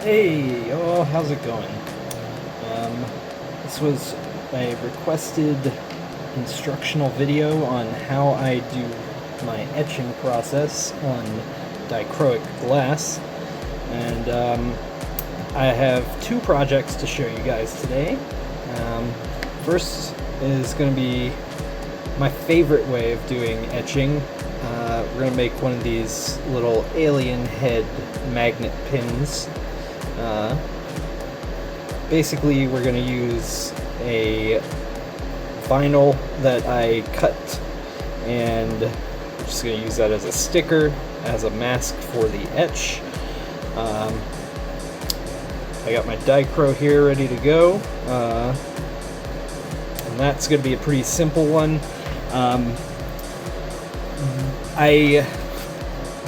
Hey, oh, how's it going? This was a requested instructional video on how I do my etching process on dichroic glass, and I have two projects to show you guys today. First is going to be my favorite way of doing etching. We're going to make one of these little alien head magnet pins. Basically, we're going to use a vinyl that I cut, and we're just going to use that as a sticker, as a mask for the etch. I got my dichro here ready to go, and that's going to be a pretty simple one. I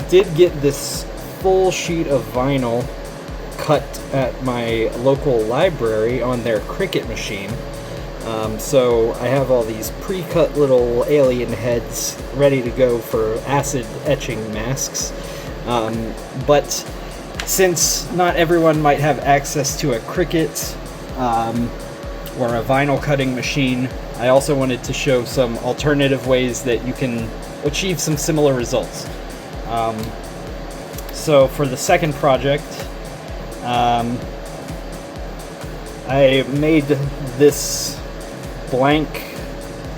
did get this full sheet of vinyl cut at my local library on their Cricut machine. So I have all these pre-cut little alien heads ready to go for acid etching masks. But since not everyone might have access to a Cricut or a vinyl cutting machine, I also wanted to show some alternative ways that you can achieve some similar results. So for the second project, I made this blank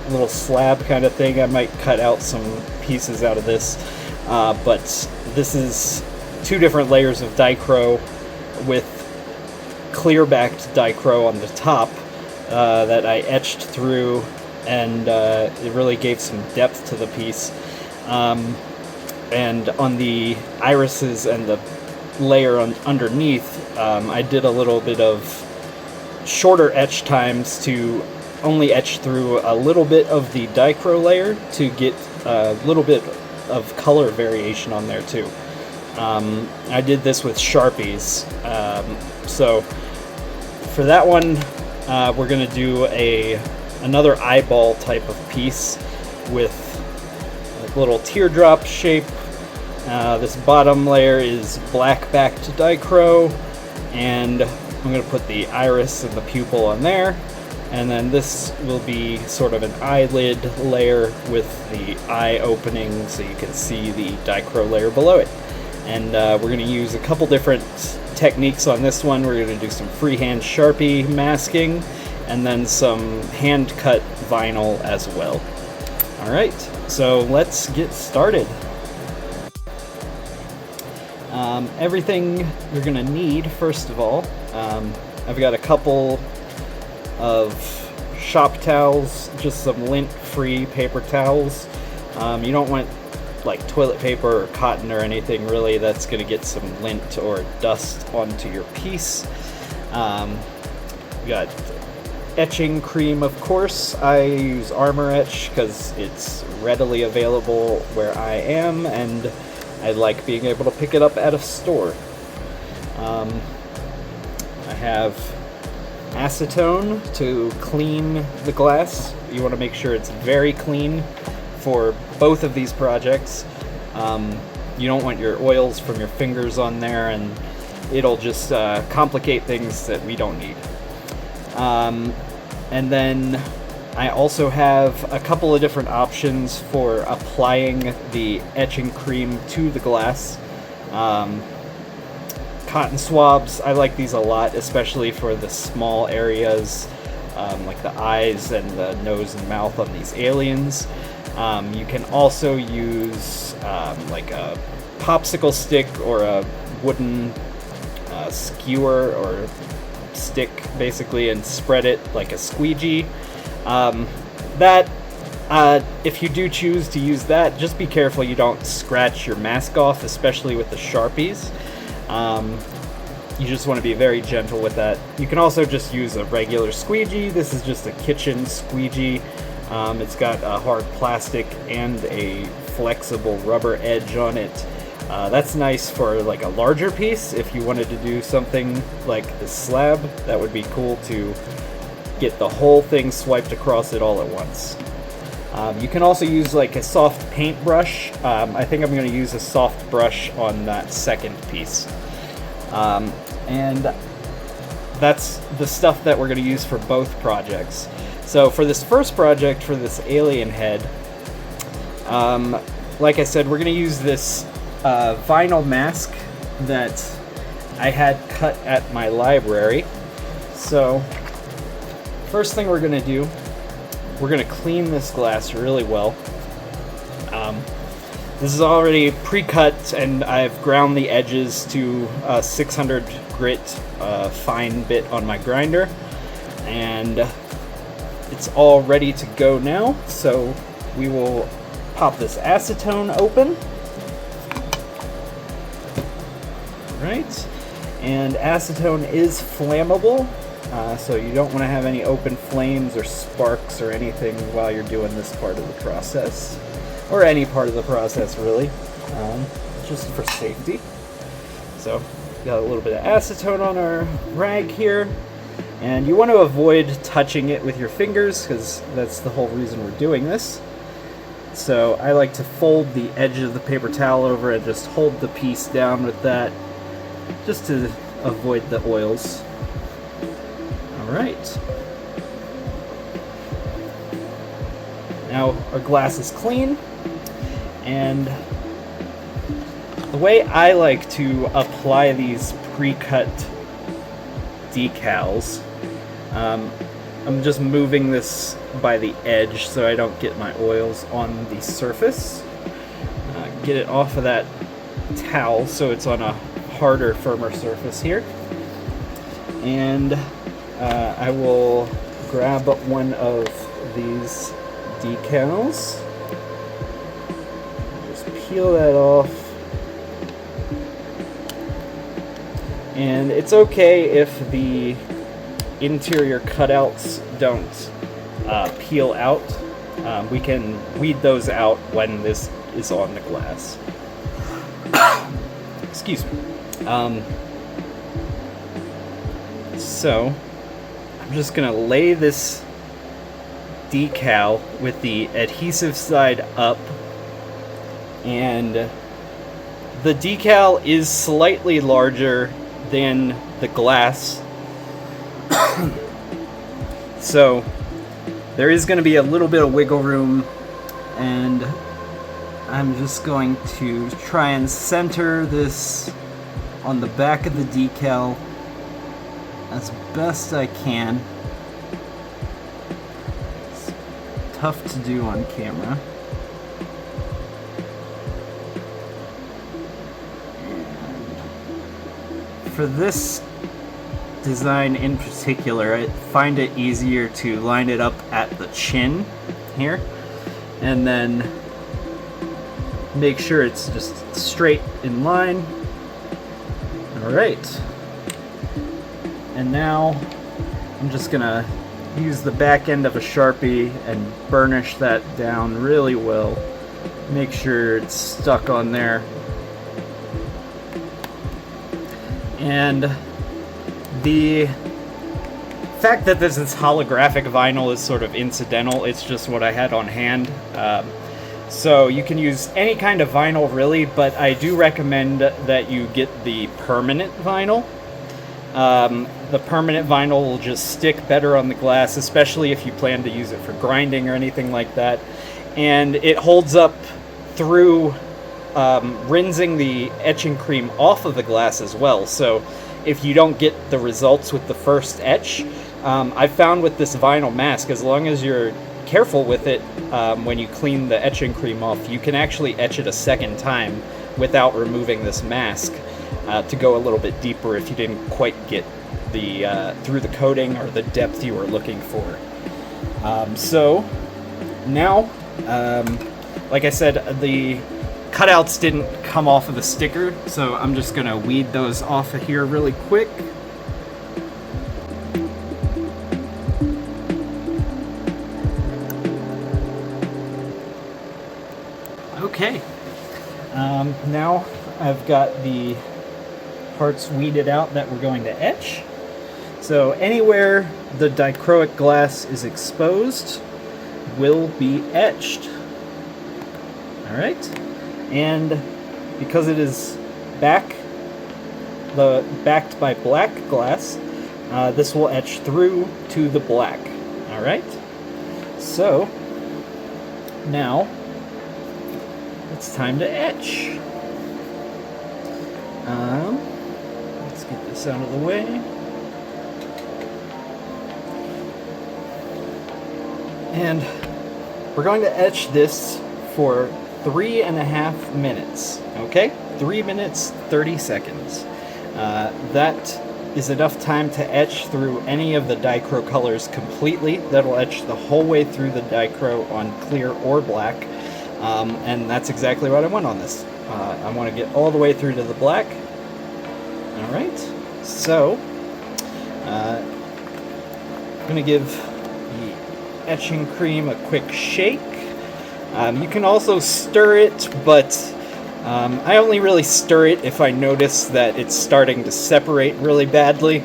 little slab kind of thing. I might cut out some pieces out of this, but this is two different layers of dichro with clear backed dichro on the top that I etched through, and it really gave some depth to the piece. And on the irises and the layer underneath, I did a little bit of shorter etch times to only etch through a little bit of the dichro layer to get a little bit of color variation on there too. I did this with sharpies. So for that one, we're going to do another eyeball type of piece with a little teardrop shape. This bottom layer is black backed dichro, and I'm going to put the iris and the pupil on there, and then this will be sort of an eyelid layer with the eye opening so you can see the dichro layer below it. And we're going to use a couple different techniques on this one. We're going to do some freehand sharpie masking and then some hand cut vinyl as well. Alright, so let's get started. Everything you're going to need, first of all, I've got a couple of shop towels, just some lint-free paper towels. You don't want like toilet paper or cotton or anything really that's going to get some lint or dust onto your piece. We got etching cream, of course. I use Armor Etch because it's readily available where I am, and I like being able to pick it up at a store. I have acetone to clean the glass. You want to make sure it's very clean for both of these projects. You don't want your oils from your fingers on there, and it'll just complicate things that we don't need. And then I also have a couple of different options for applying the etching cream to the glass. Cotton swabs, I like these a lot, especially for the small areas, like the eyes and the nose and mouth on these aliens. You can also use like a popsicle stick or a wooden skewer or stick, basically, and spread it like a squeegee. If you do choose to use that, just be careful you don't scratch your mask off, especially with the Sharpies. You just want to be very gentle with that. You can also just use a regular squeegee. This is just a kitchen squeegee. It's got a hard plastic and a flexible rubber edge on it. That's nice for like a larger piece. If you wanted to do something like the slab, that would be cool to get the whole thing swiped across it all at once. You can also use like a soft paint brush. I think I'm going to use a soft brush on that second piece. And that's the stuff that we're going to use for both projects. So for this first project, for this alien head, like I said, we're going to use this vinyl mask that I had cut at my library. So first thing we're going to do, we're going to clean this glass really well. This is already pre-cut, and I've ground the edges to 600 grit fine bit on my grinder, and it's all ready to go now. So we will pop this acetone open. Right, and acetone is flammable, so you don't want to have any open flames or sparks or anything while you're doing this part of the process, or any part of the process really, just for safety. So got a little bit of acetone on our rag here, and you want to avoid touching it with your fingers because that's the whole reason we're doing this. So I like to fold the edge of the paper towel over and just hold the piece down with that, just to avoid the oils. Alright. Now our glass is clean, and the way I like to apply these pre-cut decals, I'm just moving this by the edge so I don't get my oils on the surface. Get it off of that towel so it's on a harder, firmer surface here. And I will grab one of these decals. Just peel that off. And it's okay if the interior cutouts don't peel out. We can weed those out when this is on the glass. Excuse me. So I'm just gonna lay this decal with the adhesive side up, and the decal is slightly larger than the glass. So there is going to be a little bit of wiggle room, and I'm just going to try and center this on the back of the decal as best I can. It's tough to do on camera. And for this design in particular, I find it easier to line it up at the chin here, and then make sure it's just straight in line. Alright, and now I'm just gonna use the back end of a Sharpie and burnish that down really well. Make sure it's stuck on there. And the fact that this is holographic vinyl is sort of incidental. It's just what I had on hand. So you can use any kind of vinyl really, but I do recommend that you get the permanent vinyl. The permanent vinyl will just stick better on the glass, especially if you plan to use it for grinding or anything like that. And it holds up through rinsing the etching cream off of the glass as well. So if you don't get the results with the first etch, I found with this vinyl mask, as long as you're careful with it when you clean the etching cream off, you can actually etch it a second time without removing this mask to go a little bit deeper if you didn't quite get the through the coating or the depth you were looking for. So now, like I said, the cutouts didn't come off of the sticker, so I'm just gonna weed those off of here really quick. Okay, now I've got the parts weeded out that we're going to etch. So anywhere the dichroic glass is exposed will be etched. All right. And because it is back backed by black glass, this will etch through to the black. Alright? So, now, it's time to etch. Let's get this out of the way. And we're going to etch this for 3.5 minutes, okay? 3 minutes, 30 seconds. That is enough time to etch through any of the Dichro colors completely. That'll etch the whole way through the Dichro on clear or black. And that's exactly what I want on this. I want to get all the way through to the black. Alright, so I'm going to give the etching cream a quick shake. You can also stir it, but I only really stir it if I notice that it's starting to separate really badly.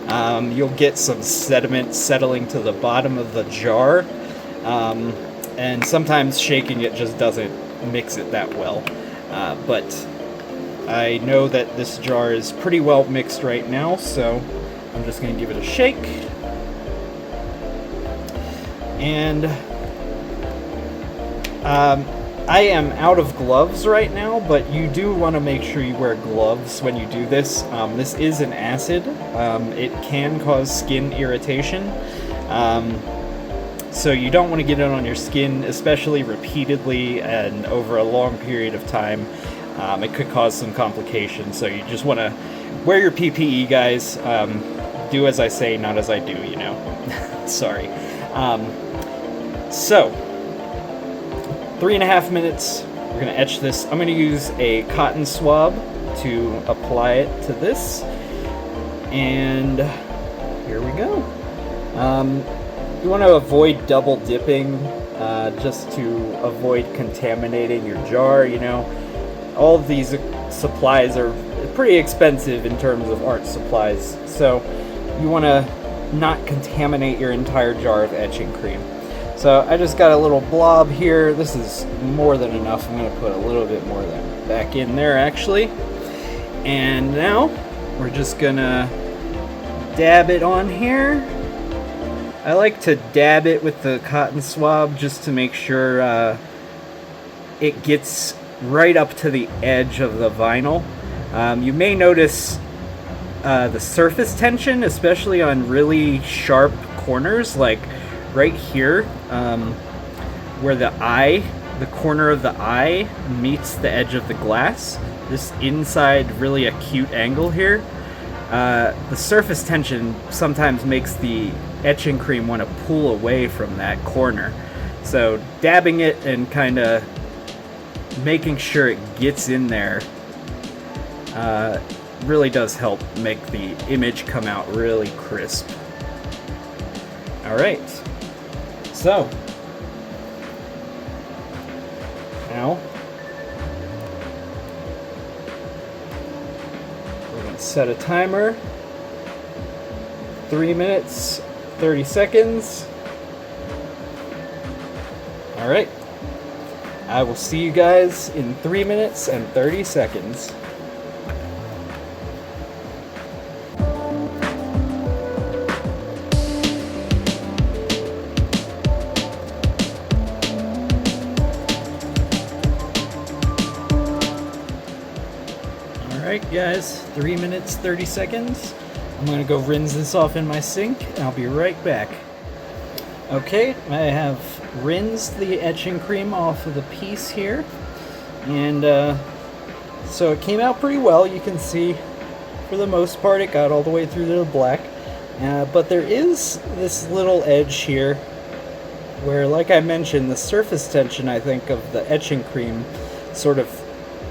You'll get some sediment settling to the bottom of the jar, and sometimes shaking it just doesn't mix it that well. But I know that this jar is pretty well mixed right now, so I'm just going to give it a shake. And I am out of gloves right now, but you do want to make sure you wear gloves when you do this. This is an acid. It can cause skin irritation. So you don't want to get it on your skin, especially repeatedly and over a long period of time. It could cause some complications, so you just want to wear your PPE, guys. Do as I say, not as I do, you know. Sorry. So, 3.5 minutes, we're going to etch this. I'm going to use a cotton swab to apply it to this. And here we go. You want to avoid double dipping, just to avoid contaminating your jar, you know. All of these supplies are pretty expensive in terms of art supplies, so you want to not contaminate your entire jar of etching cream. So I just got a little blob here. This is more than enough. I'm going to put a little bit more of that back in there, actually. And now we're just going to dab it on here. I like to dab it with the cotton swab just to make sure it gets right up to the edge of the vinyl. You may notice the surface tension, especially on really sharp corners, like right here, where the corner of the eye meets the edge of the glass. This inside really acute angle here. The surface tension sometimes makes the etching cream want to pull away from that corner. So dabbing it and kind of making sure it gets in there really does help make the image come out really crisp. Alright, so now we're going to set a timer. 3 minutes, 30 seconds. Alright. I will see you guys in 3 minutes and 30 seconds. Alright guys, 3 minutes, 30 seconds. I'm going to go rinse this off in my sink, and I'll be right back. Okay, I have rinsed the etching cream off of the piece here, and so it came out pretty well. You can see, for the most part, it got all the way through to the black, but there is this little edge here where, like I mentioned, the surface tension, I think, of the etching cream sort of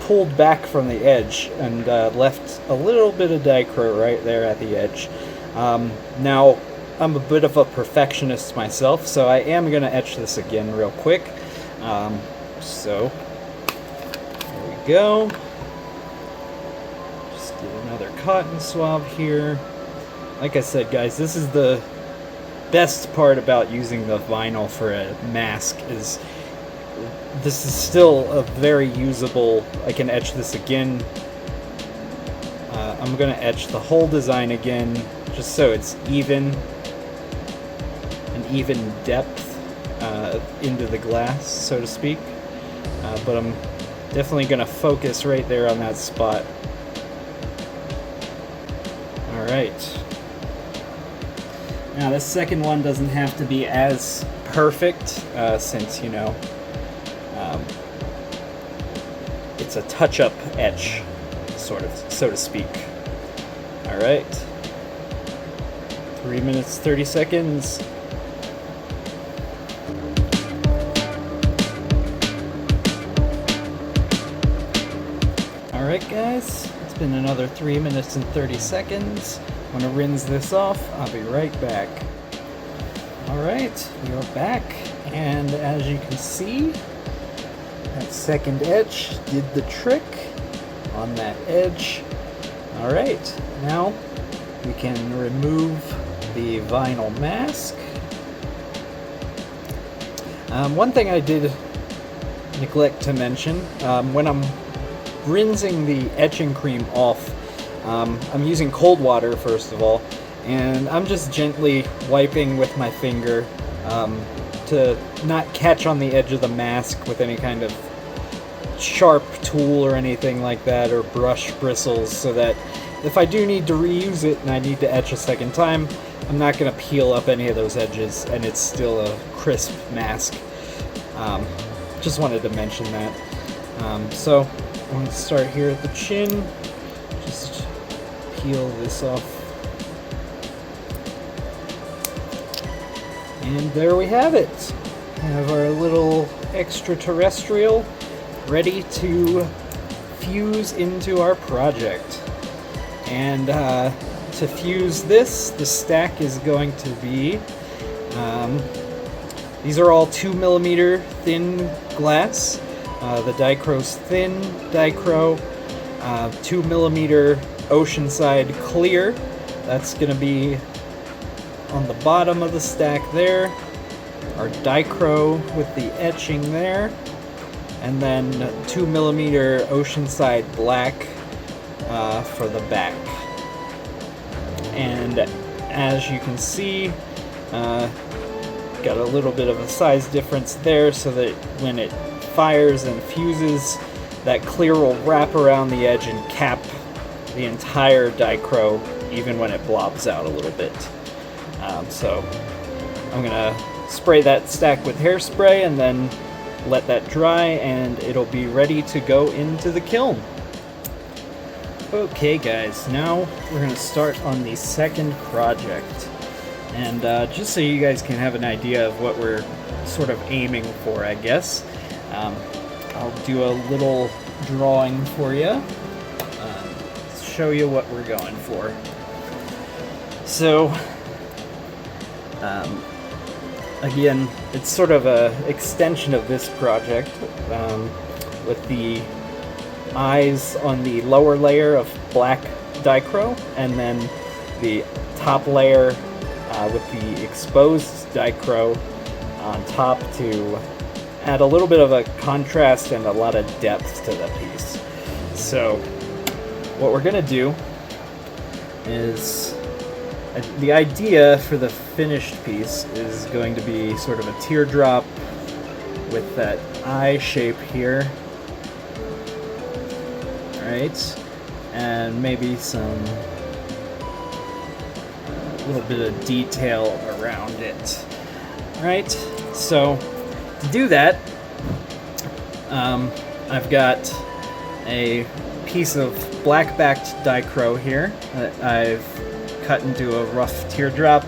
pulled back from the edge and left a little bit of Dichro right there at the edge. Now, I'm a bit of a perfectionist myself, so I am going to etch this again real quick. So, there we go. Just get another cotton swab here. Like I said, guys, this is the best part about using the vinyl for a mask, is this is still a very usable. I can etch this again I'm going to etch the whole design again, just so it's even, an even depth into the glass, so to speak. But I'm definitely going to focus right there on that spot. Alright. Now this second one doesn't have to be as perfect, since, you know, it's a touch-up etch, sort of, so to speak. Alright. 3 minutes, 30 seconds. Alright guys, it's been another 3 minutes and 30 seconds. I'm gonna rinse this off. I'll be right back. Alright, we are back, and as you can see, that second etch did the trick on that edge. Alright, now we can remove the vinyl mask. One thing I did neglect to mention, when I'm rinsing the etching cream off, I'm using cold water first of all, and I'm just gently wiping with my finger to not catch on the edge of the mask with any kind of sharp tool or anything like that, or brush bristles, so that if I do need to reuse it and I need to etch a second time, I'm not going to peel up any of those edges and it's still a crisp mask. Just wanted to mention that. So I'm going to start here at the chin, just peel this off. And there we have it. We have our little extraterrestrial ready to fuse into our project. And to fuse this, the stack is going to be, these are all 2mm thin glass. The Dichro's thin Dichro, 2mm Oceanside clear. That's going to be on the bottom of the stack there. Our Dichro with the etching there. And then 2mm Oceanside black for the back. And as you can see, got a little bit of a size difference there, so that when it fires and fuses, that clear will wrap around the edge and cap the entire Dichro, even when it blobs out a little bit. So I'm gonna spray that stack with hairspray and then let that dry, and it'll be ready to go into the kiln. Okay guys, now we're going to start on the second project. And just so you guys can have an idea of what we're sort of aiming for, I guess, I'll do a little drawing for you, show you what we're going for. So, again, it's sort of a extension of this project, with the eyes on the lower layer of black Dichro, and then the top layer with the exposed Dichro on top to add a little bit of a contrast and a lot of depth to the piece. So what we're going to do is, the idea for the finished piece is going to be sort of a teardrop with that eye shape here. Right, and maybe some little bit of detail around it. Right, so to do that, I've got a piece of black-backed Dichro here that I've cut into a rough teardrop.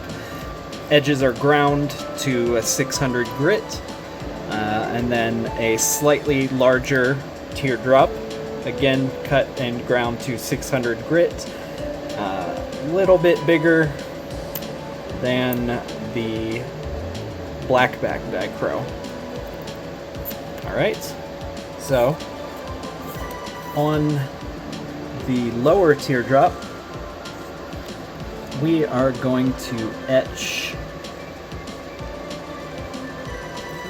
Edges are ground to a 600 grit, and then a slightly larger teardrop, again cut and ground to 600 grit, a little bit bigger than the black-back Dichro. Alright, so on the lower teardrop, we are going to etch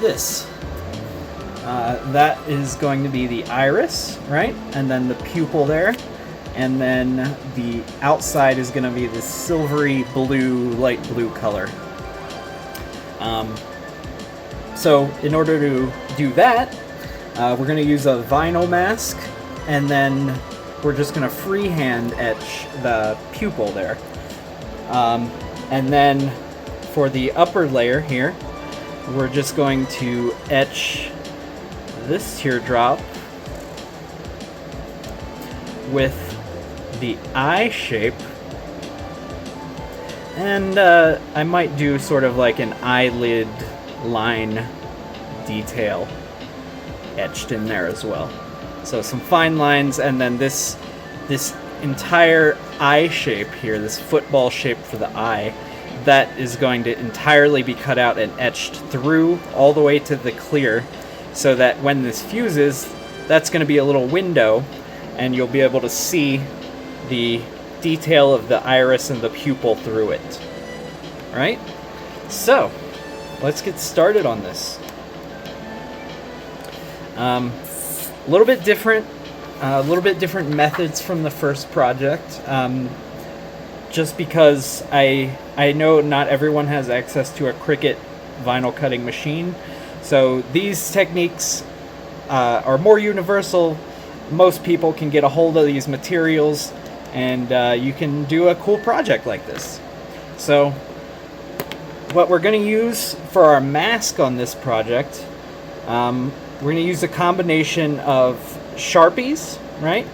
this. That is going to be the iris, right? And then the pupil there. and then the outside is going to be this silvery blue, light blue color. So in order to do that, we're going to use a vinyl mask, and then we're just going to freehand etch the pupil there. And then for the upper layer here, we're just going to etch this teardrop with the eye shape, and I might do sort of like an eyelid line detail etched in there as well. So some fine lines, and then this entire eye shape here, this football shape for the eye, that is going to entirely be cut out and etched through all the way to the clear, so that when this fuses, that's going to be a little window, and you'll be able to see the detail of the iris and the pupil through it. Right? So, let's get started on this. A little bit different methods from the first project, just because I know not everyone has access to a Cricut vinyl cutting machine, so these techniques are more universal. Most people can get a hold of these materials, and you can do a cool project like this. So what we're going to use for our mask on this project, we're going to use a combination of Sharpies, right?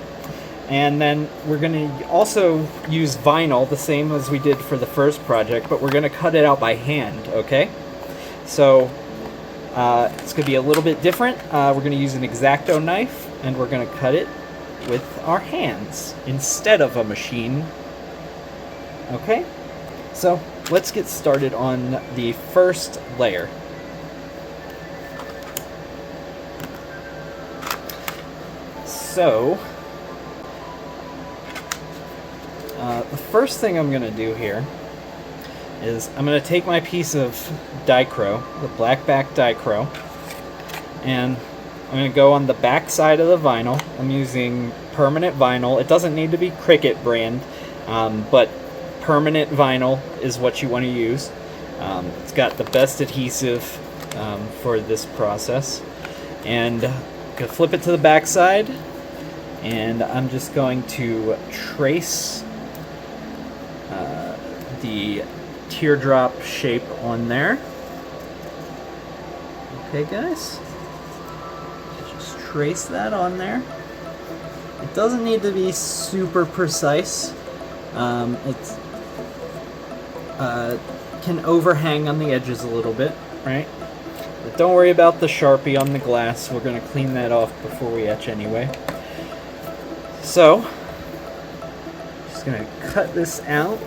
And then we're going to also use vinyl, the same as we did for the first project, but we're going to cut it out by hand, okay? So it's going to be a little bit different. We're going to use an X-Acto knife, and we're going to cut it with our hands instead of a machine. Okay? So let's get started on the first layer. So the first thing I'm going to do here is I'm going to take my piece of Dichro, the black back Dichro, and I'm going to go on the back side of the vinyl. I'm using permanent vinyl. It doesn't need to be Cricut brand, but permanent vinyl is what you want to use. It's got the best adhesive for this process. And I'm going to flip it to the back side, and I'm just going to trace the teardrop shape on there. Okay, guys? Just trace that on there. It doesn't need to be super precise. It can overhang on the edges a little bit, right? But don't worry about the Sharpie on the glass. We're going to clean that off before we etch anyway. So, just going to cut this out.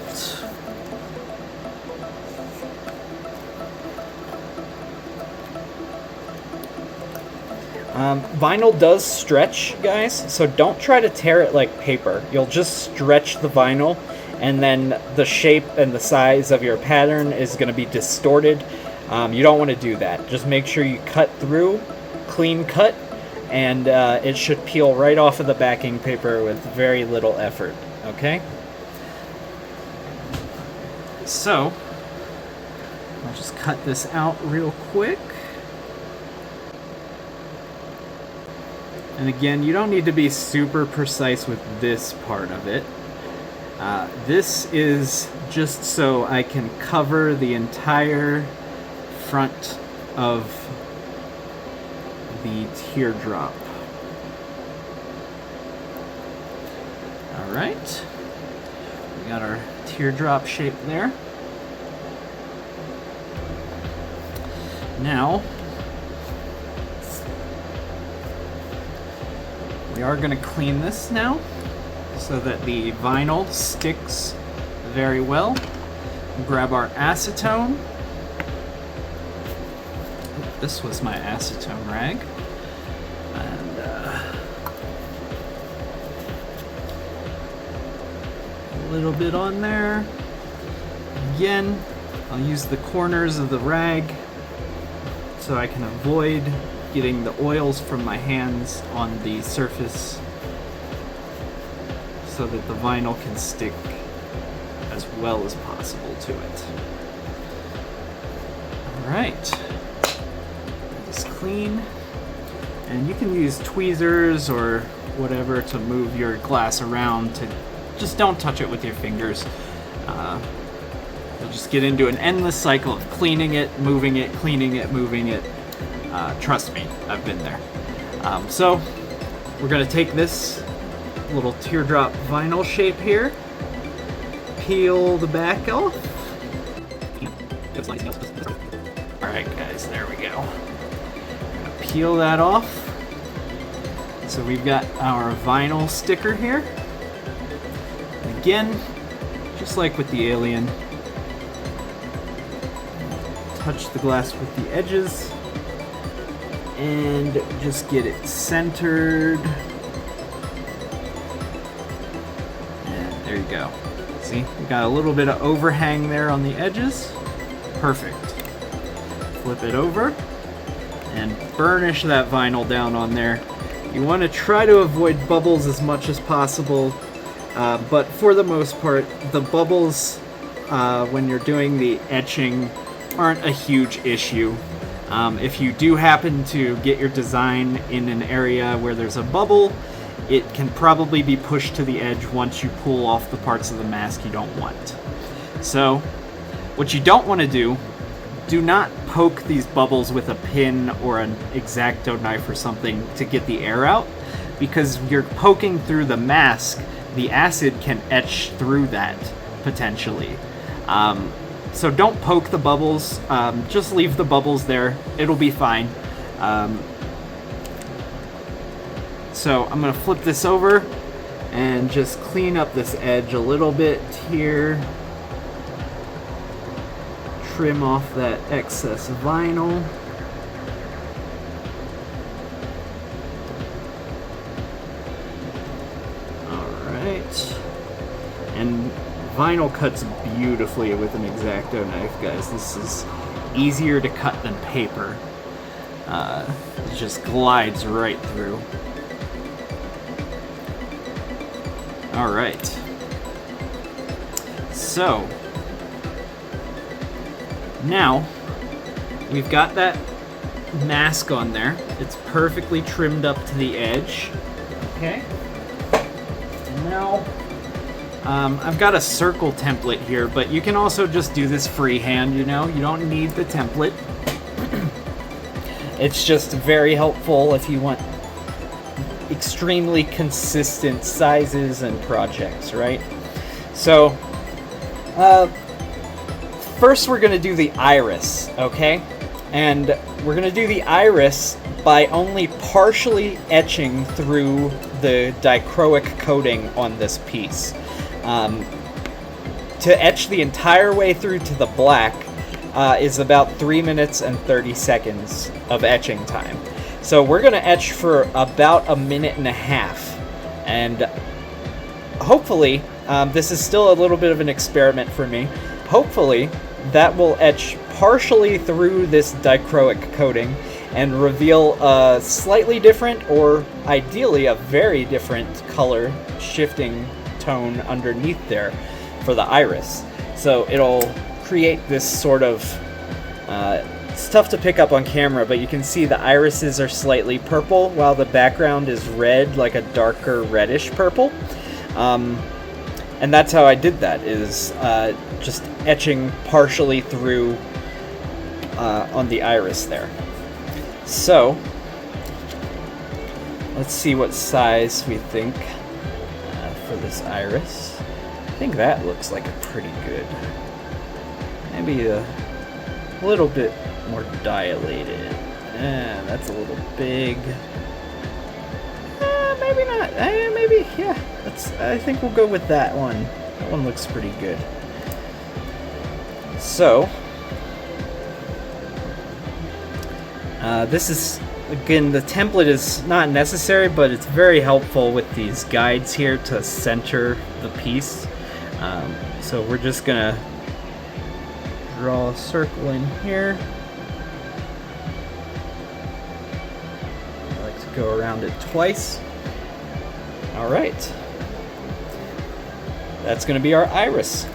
Vinyl does stretch, guys, so don't try to tear it like paper. You'll just stretch the vinyl, and then the shape and the size of your pattern is going to be distorted. You don't want to do that. Just make sure you cut through, clean cut, and it should peel right off of the backing paper with very little effort, okay? So, I'll just cut this out real quick. And again, you don't need to be super precise with this part of it. This is just so I can cover the entire front of the teardrop. Alright, we got our teardrop shape there. Now, we are going to clean this now so that the vinyl sticks very well. We'll grab our acetone. This was my acetone rag. And a little bit on there. Again, I'll use the corners of the rag so I can avoid getting the oils from my hands on the surface. so that the vinyl can stick as well as possible to it. Alright, just clean, and you can use tweezers or whatever to move your glass around. To just don't touch it with your fingers. You'll just get into an endless cycle of cleaning it, moving it, cleaning it, moving it. Trust me, I've been there. So we're going to take this little teardrop vinyl shape here, peel the back off. Alright guys, there we go. Peel that off. So we've got our vinyl sticker here. Again, just like with the alien, touch the glass with the edges and just get it centered. And there you go. See, we got a little bit of overhang there on the edges. Perfect. Flip it over and burnish that vinyl down on there. You want to try to avoid bubbles as much as possible, but for the most part, the bubbles when you're doing the etching aren't a huge issue. If you do happen to get your design in an area where there's a bubble, it can probably be pushed to the edge once you pull off the parts of the mask you don't want. So, what you don't want to do not poke these bubbles with a pin or an X-Acto knife or something to get the air out, because you're poking through the mask, the acid can etch through that, potentially. So don't poke the bubbles, just leave the bubbles there, it'll be fine. So I'm going to flip this over and just clean up this edge a little bit here. Trim off that excess vinyl. Alright. And vinyl cuts beautifully with an X-Acto knife, guys. This is easier to cut than paper. It just glides right through. Alright. So, now we've got that mask on there. It's perfectly trimmed up to the edge. Okay. Now, I've got a circle template here, but you can also just do this freehand, you know? You don't need the template. It's just very helpful if you want extremely consistent sizes and projects, right? So, first we're going to do the iris, okay? And we're going to do the iris by only partially etching through the dichroic coating on this piece. To etch the entire way through to the black is about 3 minutes and 30 seconds of etching time. So we're going to etch for about 1.5 minutes. And hopefully, this is still a little bit of an experiment for me. Hopefully, that will etch partially through this dichroic coating and reveal a slightly different, or ideally a very different color shifting tone underneath there for the iris. So it'll create this sort of, it's tough to pick up on camera, but you can see the irises are slightly purple while the background is red, like a darker reddish purple. And that's how I did that, is just etching partially through on the iris there. So, let's see what size we think for this iris. I think that looks like a pretty good. Maybe a little bit more dilated. That's a little big. Maybe not. Maybe, yeah. I think we'll go with that one. That one looks pretty good. So, this is, again, the template is not necessary, but it's very helpful with these guides here to center the piece. So we're just gonna draw a circle in here. I like to go around it twice. Alright. that's going to be our iris.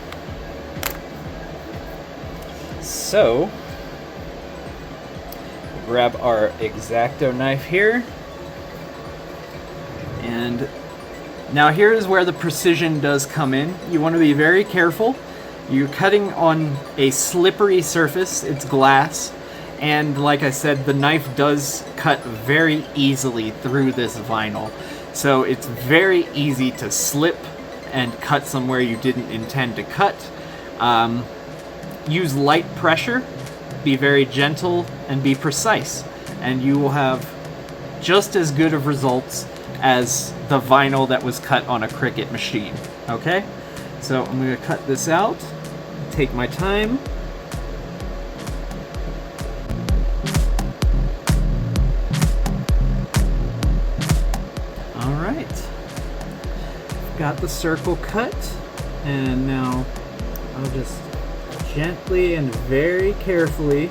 So, grab our X-Acto knife here, and now here is where the precision does come in. You want to be very careful. You're cutting on a slippery surface, it's glass, and like I said, the knife does cut very easily through this vinyl. So it's very easy to slip and cut somewhere you didn't intend to cut. Use light pressure, be very gentle, and be precise, and you will have just as good of results as the vinyl that was cut on a Cricut machine. Okay? So I'm going to cut this out, take my time. Alright. Got the circle cut, and now I'll just gently and very carefully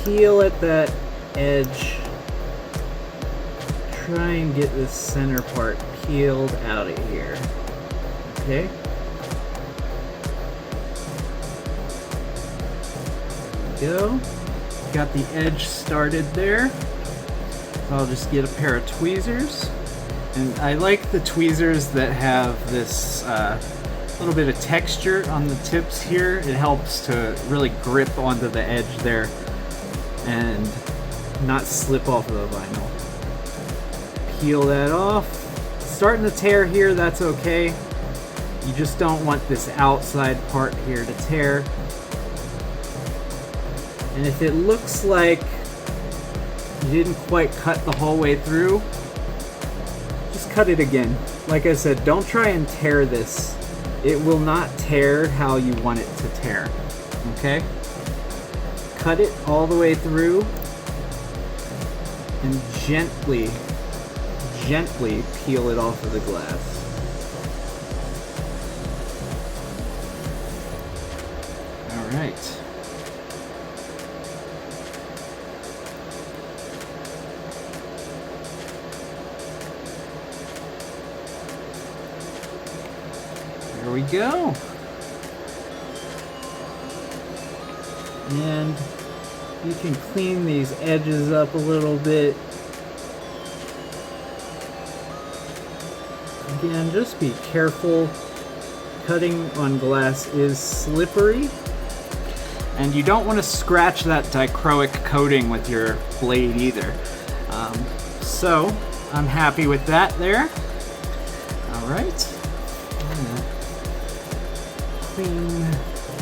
peel at that edge. Try and get this center part peeled out of here. Okay? There we go. Got the edge started there. So I'll just get a pair of tweezers. And I like the tweezers that have this little bit of texture on the tips here. It helps to really grip onto the edge there and not slip off of the vinyl. Peel that off. Starting to tear here, that's okay. You just don't want this outside part here to tear. And if it looks like you didn't quite cut the whole way through, just cut it again. Like I said, don't try and tear this. It will not tear how you want it to tear. Okay? Cut it all the way through and gently peel it off of the glass. All right. There we go. And you can clean these edges up a little bit. Again, just be careful. Cutting on glass is slippery. And you don't want to scratch that dichroic coating with your blade either. So, I'm happy with that there. Alright. Clean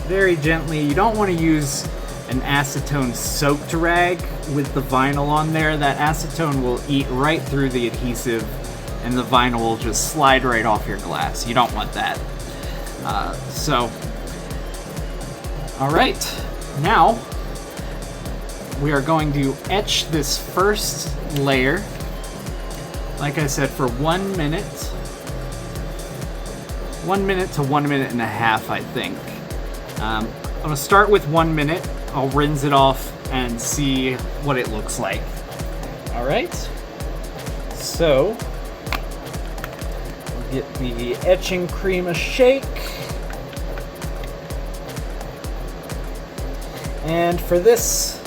very gently. You don't want to use an acetone soaked rag with the vinyl on there. That acetone will eat right through the adhesive and the vinyl will just slide right off your glass. You don't want that. Alright, now we are going to etch this first layer, like I said, for 1 minute. 1 minute to 1 minute and a half, I think. I'm going to start with 1 minute. I'll rinse it off and see what it looks like. Alright, so we'll get the etching cream a shake. And for this,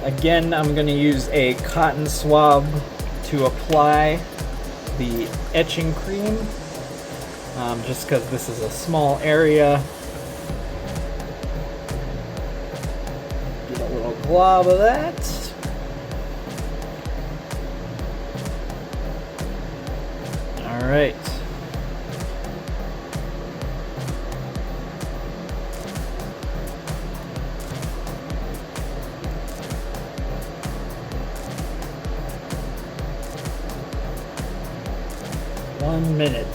again, I'm going to use a cotton swab to apply the etching cream. Just because this is a small area. Get a little glob of that. Alright. One minute.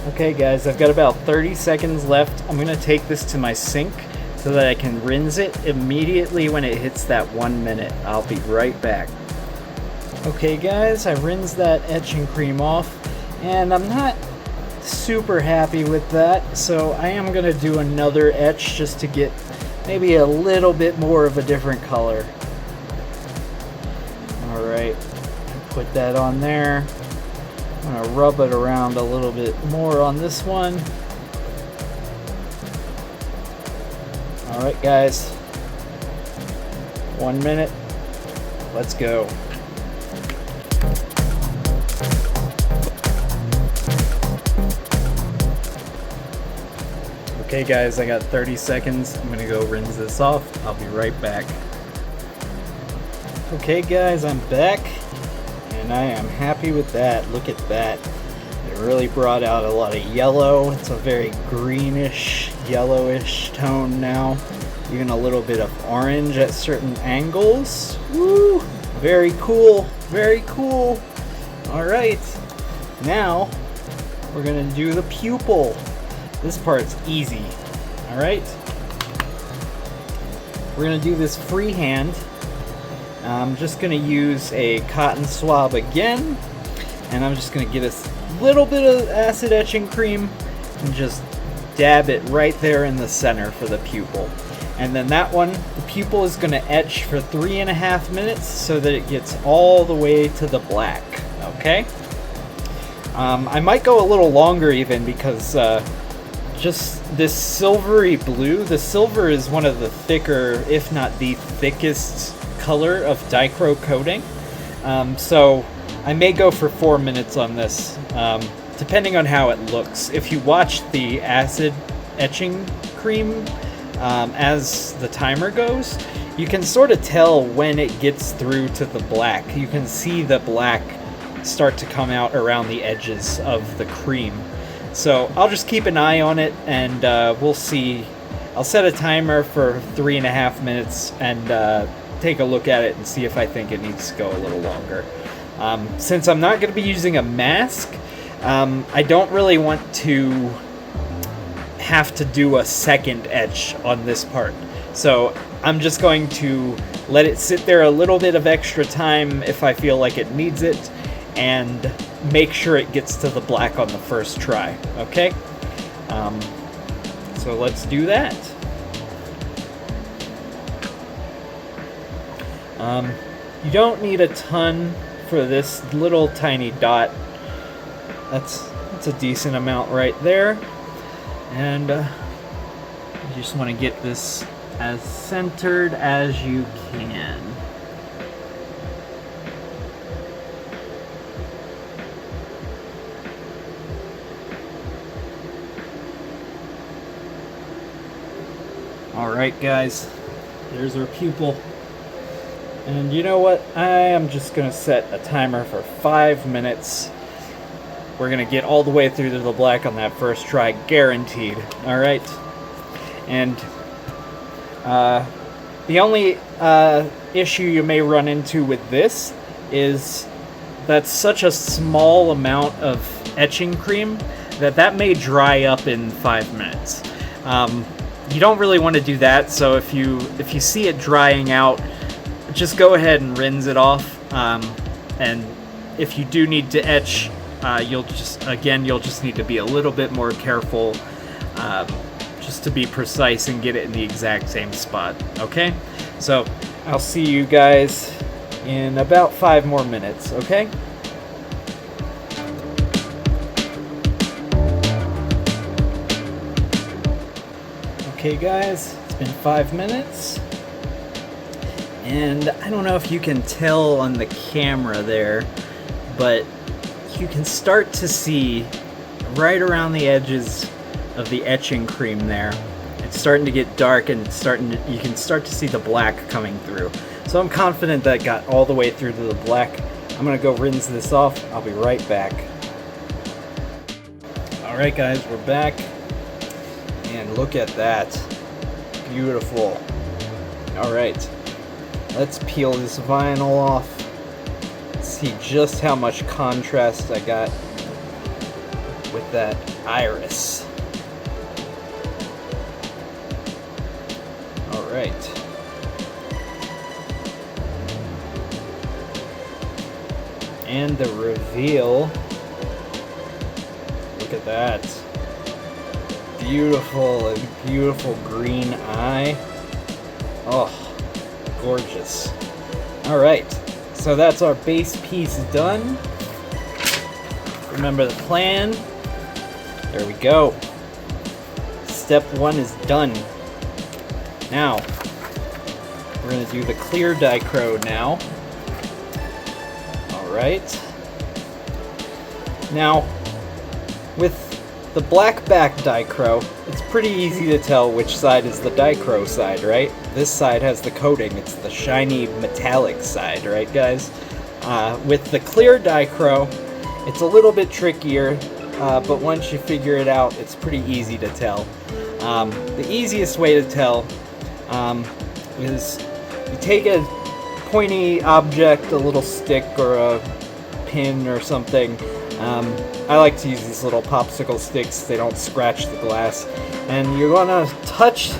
Okay guys, I've got about 30 seconds left. I'm going to take this to my sink so that I can rinse it immediately when it hits that 1 minute. I'll be right back. Okay guys, I rinsed that etching cream off and I'm not super happy with that, so I am going to do another etch just to get maybe a little bit more of a different color. Alright, put that on there. I'm going to rub it around a little bit more on this one. Alright guys, 1 minute, let's go. Okay guys, I got 30 seconds. I'm gonna go rinse this off. I'll be right back. Okay guys, I'm back and I am happy with that. Look at that. It really brought out a lot of yellow. It's a very greenish, yellowish tone now. Even a little bit of orange at certain angles. Woo! Very cool, very cool. Alright, now we're gonna do the pupil. This part's easy, alright? We're going to do this freehand. I'm just going to use a cotton swab again, and I'm just going to get a little bit of acid etching cream and just dab it right there in the center for the pupil. And then that one, the pupil is going to etch for 3.5 minutes so that it gets all the way to the black, okay? I might go a little longer even because just this silvery blue. The silver is one of the thicker, if not the thickest color of dichroic coating. So I may go for 4 minutes on this, depending on how it looks. If you watch the acid etching cream as the timer goes, you can sort of tell when it gets through to the black. You can see the black start to come out around the edges of the cream. So I'll just keep an eye on it, and we'll see. I'll set a timer for 3.5 minutes and take a look at it and see if I think it needs to go a little longer. Since I'm not going to be using a mask, I don't really want to have to do a second etch on this part. So I'm just going to let it sit there a little bit of extra time if I feel like it needs it, and make sure it gets to the black on the first try, okay? So let's do that. You don't need a ton for this little tiny dot. That's a decent amount right there. And you just want to get this as centered as you can. Alright guys, there's our pupil. And you know what? I am just going to set a timer for 5 minutes. We're going to get all the way through to the black on that first try, guaranteed. Alright? And the only issue you may run into with this is that's such a small amount of etching cream that may dry up in 5 minutes. You don't really want to do that, so if you see it drying out, just go ahead and rinse it off. And if you do need to etch, you'll just need to be a little bit more careful, just to be precise and get it in the exact same spot. Okay? So I'll see you guys in about 5 more minutes. Okay? Okay guys, it's been 5 minutes, and I don't know if you can tell on the camera there, but you can start to see right around the edges of the etching cream there. It's starting to get dark, and you can start to see the black coming through. So I'm confident that it got all the way through to the black. I'm gonna go rinse this off. I'll be right back. Alright guys, we're back. And look at that. Beautiful. Alright. Let's peel this vinyl off. See just how much contrast I got with that iris. Alright. And the reveal. Look at that. Beautiful, a beautiful green eye. Oh, gorgeous. Alright, so so that's our base piece done. Remember the plan. There we go. Step 1 is done. Now, we're going to do the clear dichro now. Alright. Now, with the black back dichro, it's pretty easy to tell which side is the dichro side, right? This side has the coating. It's the shiny metallic side, right, guys? With the clear dichro, it's a little bit trickier, but once you figure it out, it's pretty easy to tell. The easiest way to tell is you take a pointy object, a little stick or a pin or something. I like to use these little popsicle sticks. They don't scratch the glass. And you're going to touch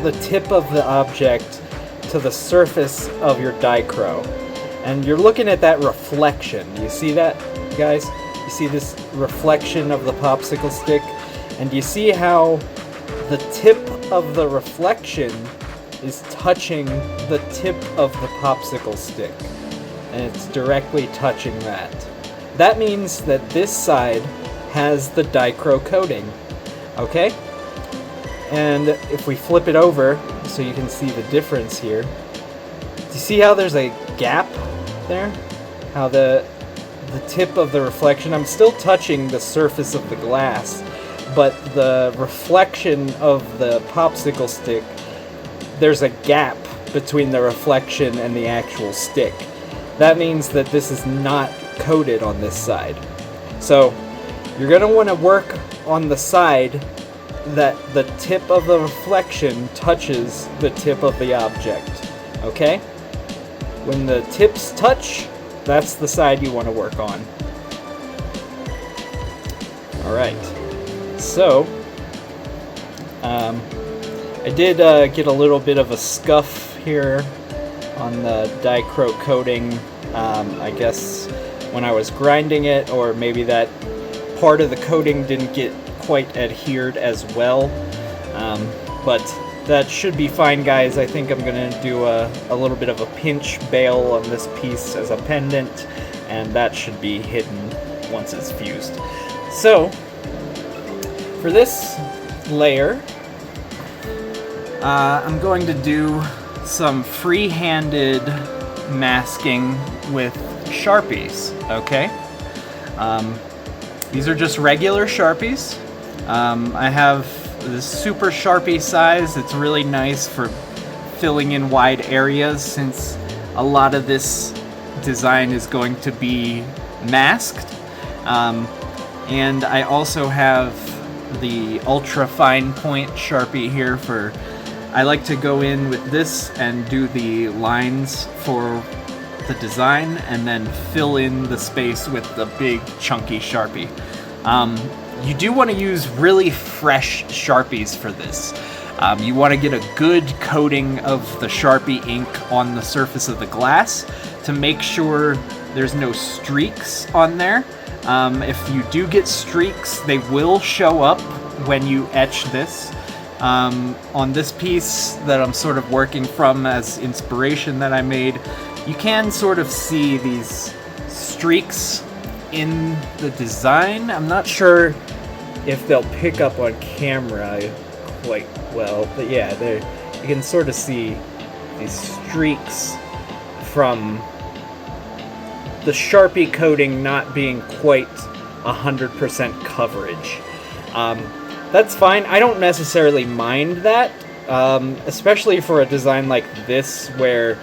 the tip of the object to the surface of your dichro. And you're looking at that reflection. You see that, guys? You see this reflection of the popsicle stick? And you see how the tip of the reflection is touching the tip of the popsicle stick. And it's directly touching that. That means that this side has the dichro coating, okay? And if we flip it over so you can see the difference here, do you see how there's a gap there? How the tip of the reflection, I'm still touching the surface of the glass, but the reflection of the popsicle stick, there's a gap between the reflection and the actual stick. That means that this is not coated on this side. So you're going to want to work on the side that the tip of the reflection touches the tip of the object. Okay? When the tips touch, that's the side you want to work on. Alright. So, I did get a little bit of a scuff here on the dichro coating. I guess when I was grinding it, or maybe that part of the coating didn't get quite adhered as well, but that should be fine, guys. I think I'm gonna do a little bit of a pinch bail on this piece as a pendant, and that should be hidden once it's fused. So for this layer, I'm going to do some free-handed masking with Sharpies, okay? These are just regular Sharpies. I have this super Sharpie size. It's really nice for filling in wide areas, since a lot of this design is going to be masked. And I also have the ultra fine point Sharpie here for, I like to go in with this and do the lines for the design and then fill in the space with the big chunky Sharpie. You do want to use really fresh Sharpies for this. You want to get a good coating of the Sharpie ink on the surface of the glass to make sure there's no streaks on there. If you do get streaks, they will show up when you etch this. On this piece that I'm sort of working from as inspiration that I made, you can sort of see these streaks in the design. I'm not sure if they'll pick up on camera quite well, but yeah, you can sort of see these streaks from the Sharpie coating not being quite 100% coverage. That's fine. I don't necessarily mind that, especially for a design like this where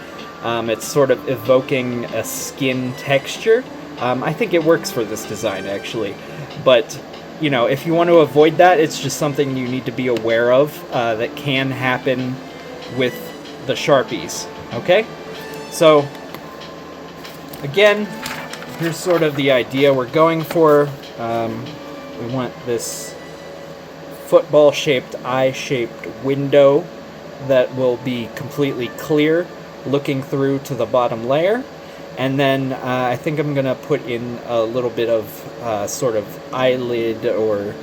it's sort of evoking a skin texture. I think it works for this design, actually. But, you know, if you want to avoid that, it's just something you need to be aware of that can happen with the Sharpies, okay? So, again, here's sort of the idea we're going for. We want this football-shaped, eye-shaped window that will be completely clear, looking through to the bottom layer. And then I think I'm going to put in a little bit of sort of eyelid or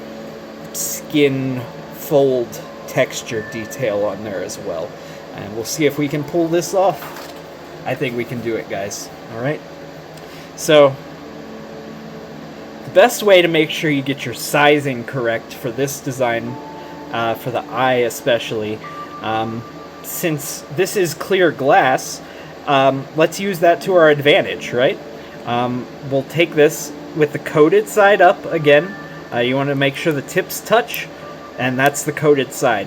skin fold texture detail on there as well. And we'll see if we can pull this off. I think we can do it, guys. All right. So the best way to make sure you get your sizing correct for this design, for the eye especially, since this is clear glass, let's use that to our advantage, right? We'll take this with the coated side up again. You want to make sure the tips touch, and that's the coated side.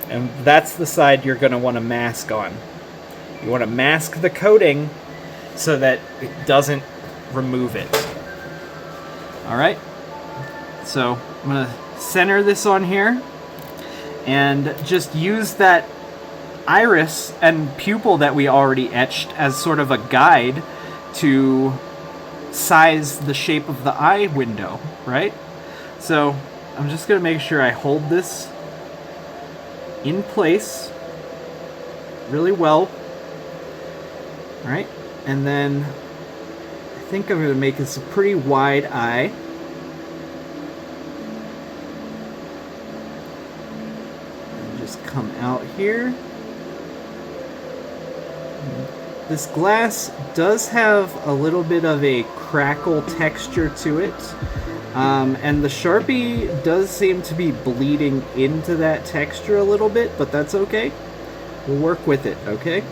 And that's the side you're going to want to mask on. You want to mask the coating so that it doesn't remove it. Alright, so I'm going to center this on here and just use that iris and pupil that we already etched as sort of a guide to size the shape of the eye window, right? So I'm just going to make sure I hold this in place really well. All right, and then I think I'm going to make this a pretty wide eye. And just come out here. This glass does have a little bit of a crackle texture to it. And the Sharpie does seem to be bleeding into that texture a little bit, but that's okay. We'll work with it, okay?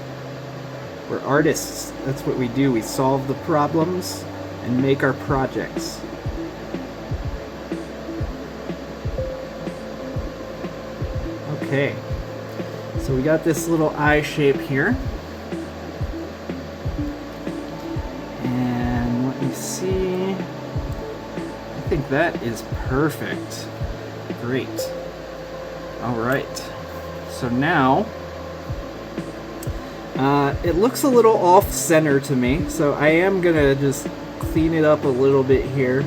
We're artists. That's what we do. We solve the problems and make our projects. Okay. So we got this little eye shape here. And let me see. I think that is perfect. Great. All right. So now, it looks a little off center to me, so I am gonna just clean it up a little bit here.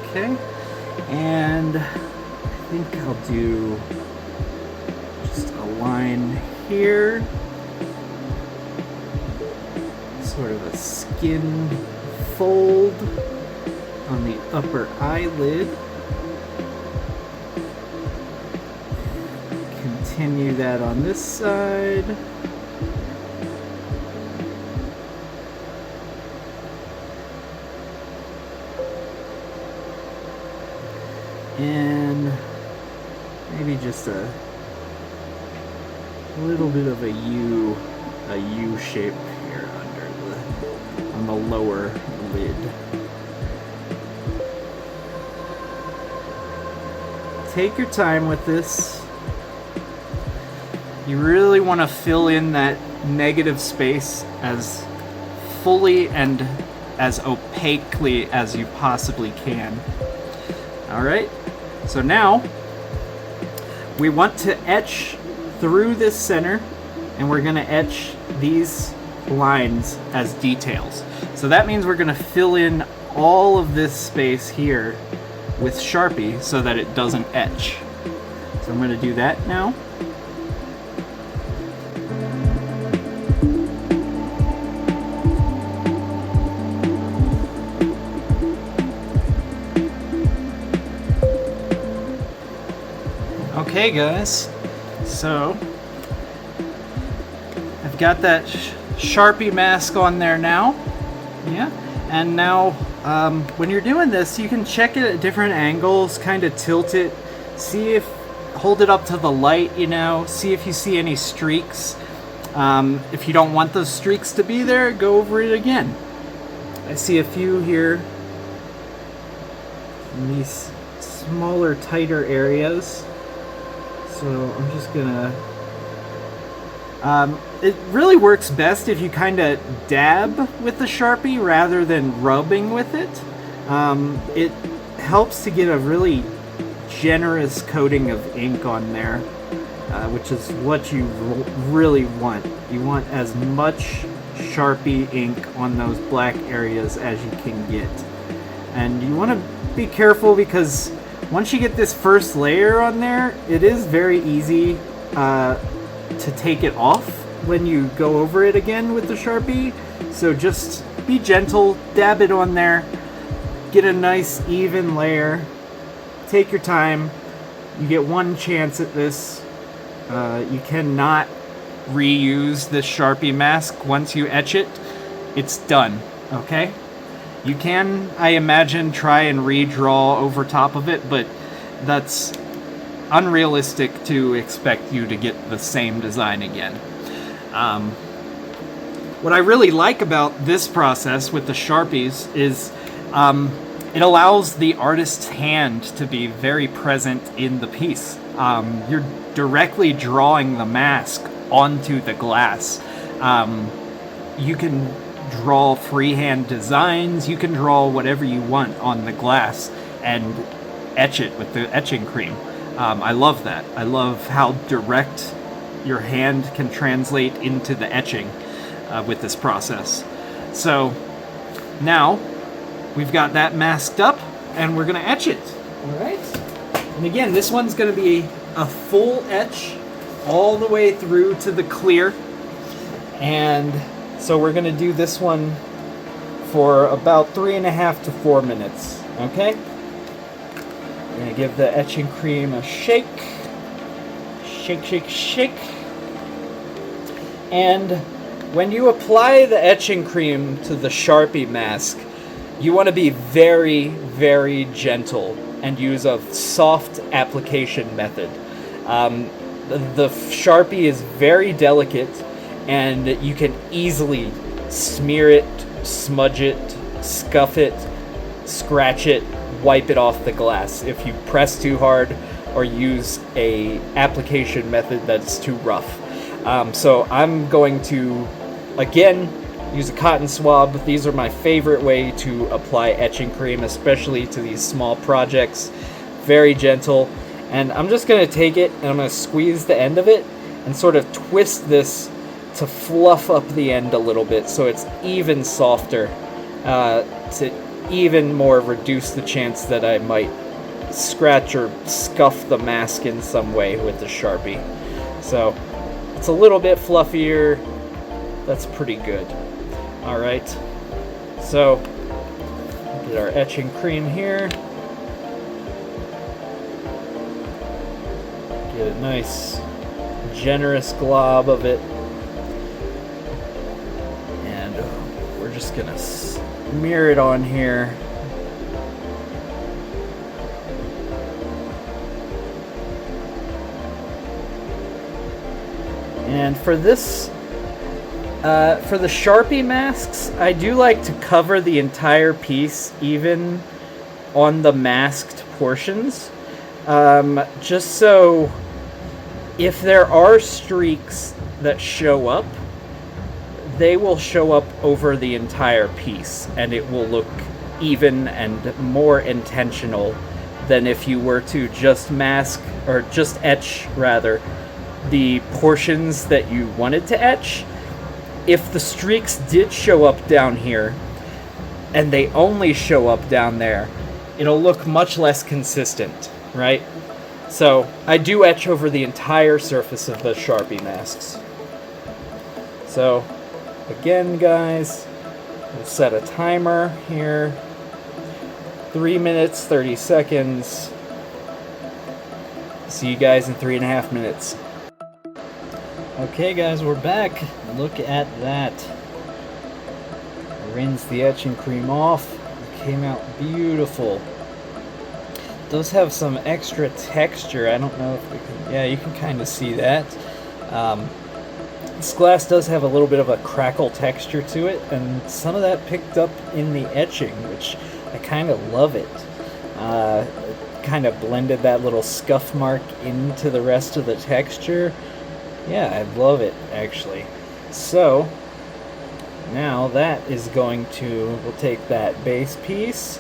Okay. And I think I'll do just a line here. Sort of a skin fold on the upper eyelid. Continue that on this side. And maybe just a little bit of a U shape here on the lower lid. Take your time with this. You really want to fill in that negative space as fully and as opaquely as you possibly can. Alright, so now we want to etch through this center, and we're going to etch these lines as details. So that means we're going to fill in all of this space here with Sharpie so that it doesn't etch. So I'm going to do that now. Okay guys, so I've got that Sharpie mask on there now, yeah, and now when you're doing this, you can check it at different angles, kind of tilt it, hold it up to the light, you know, see if you see any streaks. If you don't want those streaks to be there, go over it again. I see a few here in these smaller, tighter areas. So I'm just gonna, it really works best if you kind of dab with the Sharpie rather than rubbing with it. It helps to get a really generous coating of ink on there, which is what you really want. You want as much Sharpie ink on those black areas as you can get. And you want to be careful because once you get this first layer on there, it is very easy to take it off when you go over it again with the Sharpie. So just be gentle, dab it on there, get a nice even layer, take your time, You get one chance at this. You cannot reuse this Sharpie mask once you etch it. It's done, okay? You can, I imagine, try and redraw over top of it, but that's unrealistic to expect you to get the same design again. What I really like about this process with the Sharpies is it allows the artist's hand to be very present in the piece. You're directly drawing the mask onto the glass. You can draw freehand designs, you can draw whatever you want on the glass and etch it with the etching cream. I love that. I love how direct your hand can translate into the etching with this process. So now we've got that masked up and we're gonna etch it. All right. And again, this one's gonna be a full etch all the way through to the clear. And so we're gonna do this one for about 3.5 to 4 minutes, okay? I'm gonna give the etching cream a shake. Shake, shake, shake. And when you apply the etching cream to the Sharpie mask, you want to be very, very gentle and use a soft application method. The Sharpie is very delicate, and you can easily smear it, smudge it, scuff it, scratch it, wipe it off the glass if you press too hard or use a application method that's too rough. So I'm going to, again, use a cotton swab. These are my favorite way to apply etching cream, especially to these small projects. Very gentle. And I'm just going to take it and I'm going to squeeze the end of it and sort of twist this to fluff up the end a little bit so it's even softer, to even more reduce the chance that I might scratch or scuff the mask in some way with the Sharpie. So it's a little bit fluffier. That's pretty good. All right, so get our etching cream here. Get a nice, generous glob of it. And we're just gonna smear it on here. And for this, for the Sharpie masks, I do like to cover the entire piece even on the masked portions, just so if there are streaks that show up, they will show up over the entire piece and it will look even and more intentional than if you were to just mask, or just etch rather, the portions that you wanted to etch. If the streaks did show up down here and they only show up down there, it'll look much less consistent, right? So I do etch over the entire surface of the Sharpie masks. So again, guys, we'll set a timer here. 3 minutes, 30 seconds. See you guys in 3.5 minutes. Okay guys, we're back. Look at that. Rinse the etching cream off. It came out beautiful. It does have some extra texture. I don't know if we can, yeah, you can kind of see that. This glass does have a little bit of a crackle texture to it, and some of that picked up in the etching, which I kind of love it. Kind of blended that little scuff mark into the rest of the texture. Yeah, I love it, actually. So, now that is going to, we'll take that base piece,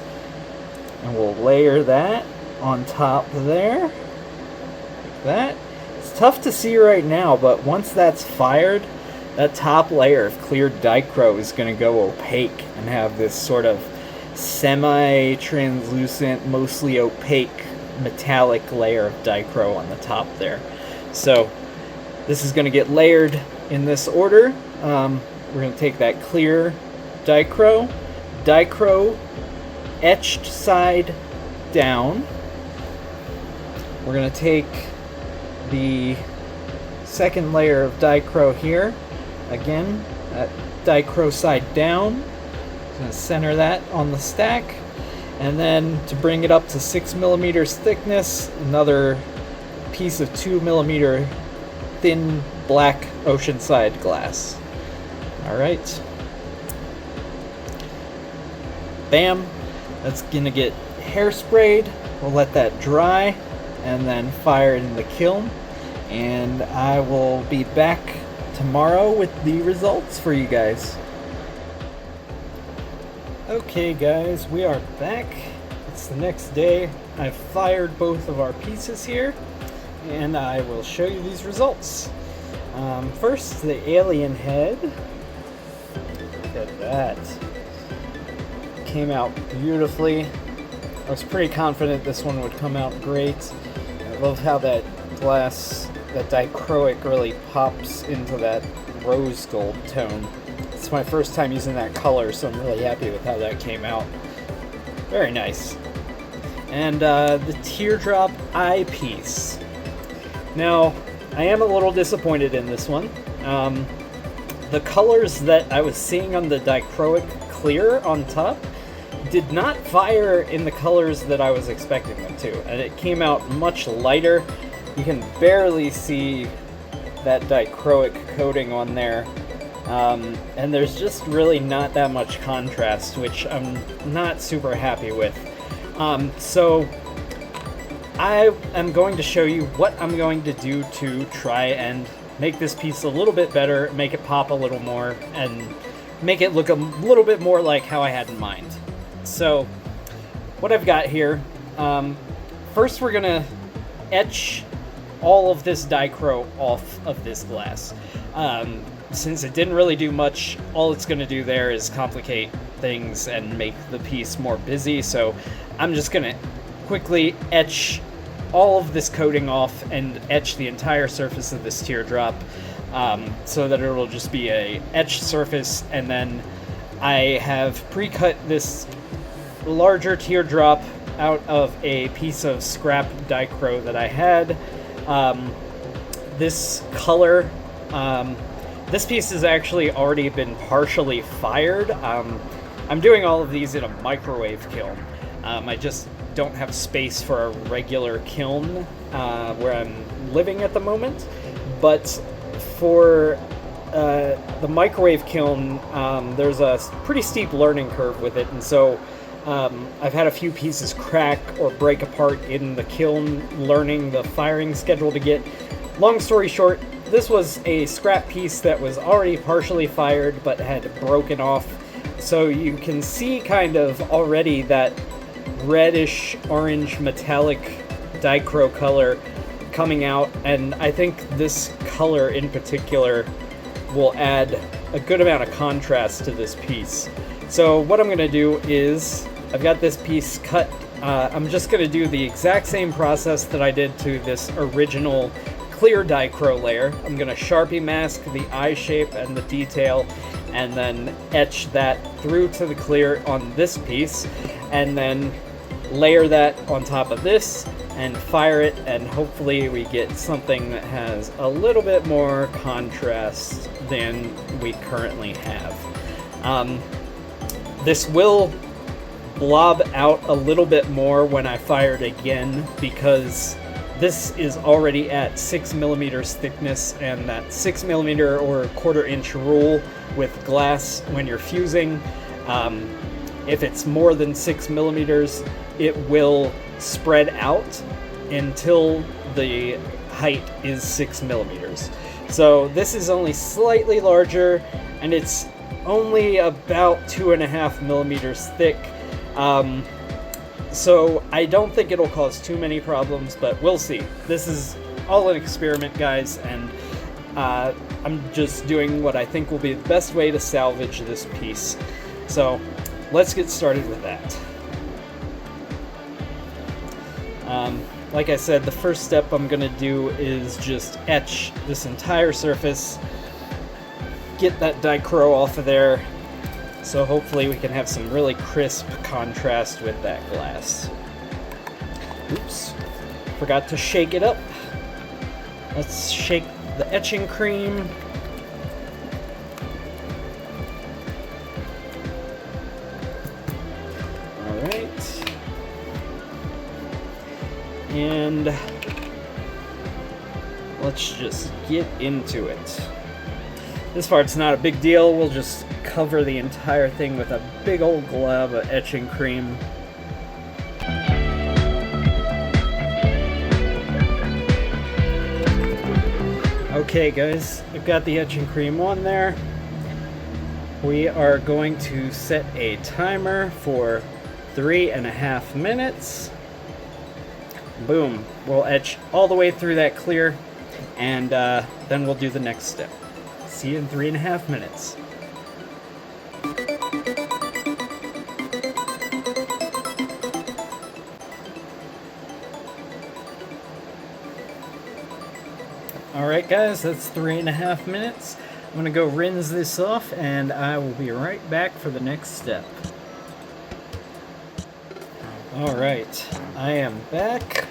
and we'll layer that on top there, like that. It's tough to see right now, but once that's fired, that top layer of clear Dichro is going to go opaque and have this sort of semi-translucent, mostly opaque, metallic layer of Dichro on the top there. So, this is going to get layered in this order. We're going to take that clear Dichro, etched side down, we're going to take the second layer of Dichro here. Again, that Dichro side down. Just going to center that on the stack. And then to bring it up to 6 millimeters thickness, another piece of 2 millimeter thin black oceanside glass. Alright. Bam. That's gonna get hairsprayed. We'll let that dry and then fire it in the kiln. And I will be back tomorrow with the results for you guys. Okay guys, we are back. It's the next day. I've fired both of our pieces here, and I will show you these results. First, the alien head. Look at that. Came out beautifully. I was pretty confident this one would come out great. I love how that glass, that dichroic, really pops into that rose gold tone. It's my first time using that color, so I'm really happy with how that came out. Very nice. And the teardrop eyepiece. Now, I am a little disappointed in this one. The colors that I was seeing on the dichroic clear on top did not fire in the colors that I was expecting them to, and it came out much lighter. You can barely see that dichroic coating on there. And there's just really not that much contrast, which I'm not super happy with. So I am going to show you what I'm going to do to try and make this piece a little bit better, make it pop a little more, and make it look a little bit more like how I had in mind. So what I've got here, first we're gonna etch all of this dichro off of this glass. Since it didn't really do much, all it's going to do there is complicate things and make the piece more busy, so I'm just going to quickly etch all of this coating off and etch the entire surface of this teardrop, so that it will just be a etched surface. And then I have pre-cut this larger teardrop out of a piece of scrap dichro that I had. This color, this piece has actually already been partially fired. I'm doing all of these in a microwave kiln. I just don't have space for a regular kiln where I'm living at the moment. But for the microwave kiln, there's a pretty steep learning curve with it, and so I've had a few pieces crack or break apart in the kiln learning the firing schedule to get. Long story short, this was a scrap piece that was already partially fired but had broken off, so you can see kind of already that reddish orange metallic dichro color coming out, and I think this color in particular will add a good amount of contrast to this piece. So what I'm going to do is, I've got this piece cut. I'm just going to do the exact same process that I did to this original clear dichro layer. I'm going to Sharpie mask the eye shape and the detail, and then etch that through to the clear on this piece, and then layer that on top of this and fire it, and hopefully we get something that has a little bit more contrast than we currently have. This will blob out a little bit more when I fire it again, because this is already at 6 millimeters thickness, and that 6 millimeter or 1/4 inch rule with glass when you're fusing, if it's more than 6 millimeters, it will spread out until the height is 6 millimeters. So this is only slightly larger, and it's only about 2.5 millimeters thick. So I don't think it'll cause too many problems, but we'll see. This is all an experiment, guys, and I'm just doing what I think will be the best way to salvage this piece. So let's get started with that. Like I said, the first step I'm going to do is just etch this entire surface, get that dichro off of there, so hopefully we can have some really crisp contrast with that glass. Oops. Forgot to shake it up. Let's shake the etching cream. Alright. And let's just get into it. This part's not a big deal. We'll just cover the entire thing with a big old glob of etching cream. Okay guys, I've got the etching cream on there. We are going to set a timer for 3.5 minutes. Boom, we'll etch all the way through that clear, and then we'll do the next step. See you in 3.5 minutes. Alright guys, that's 3.5 minutes. I'm gonna go rinse this off and I will be right back for the next step. Alright, I am back.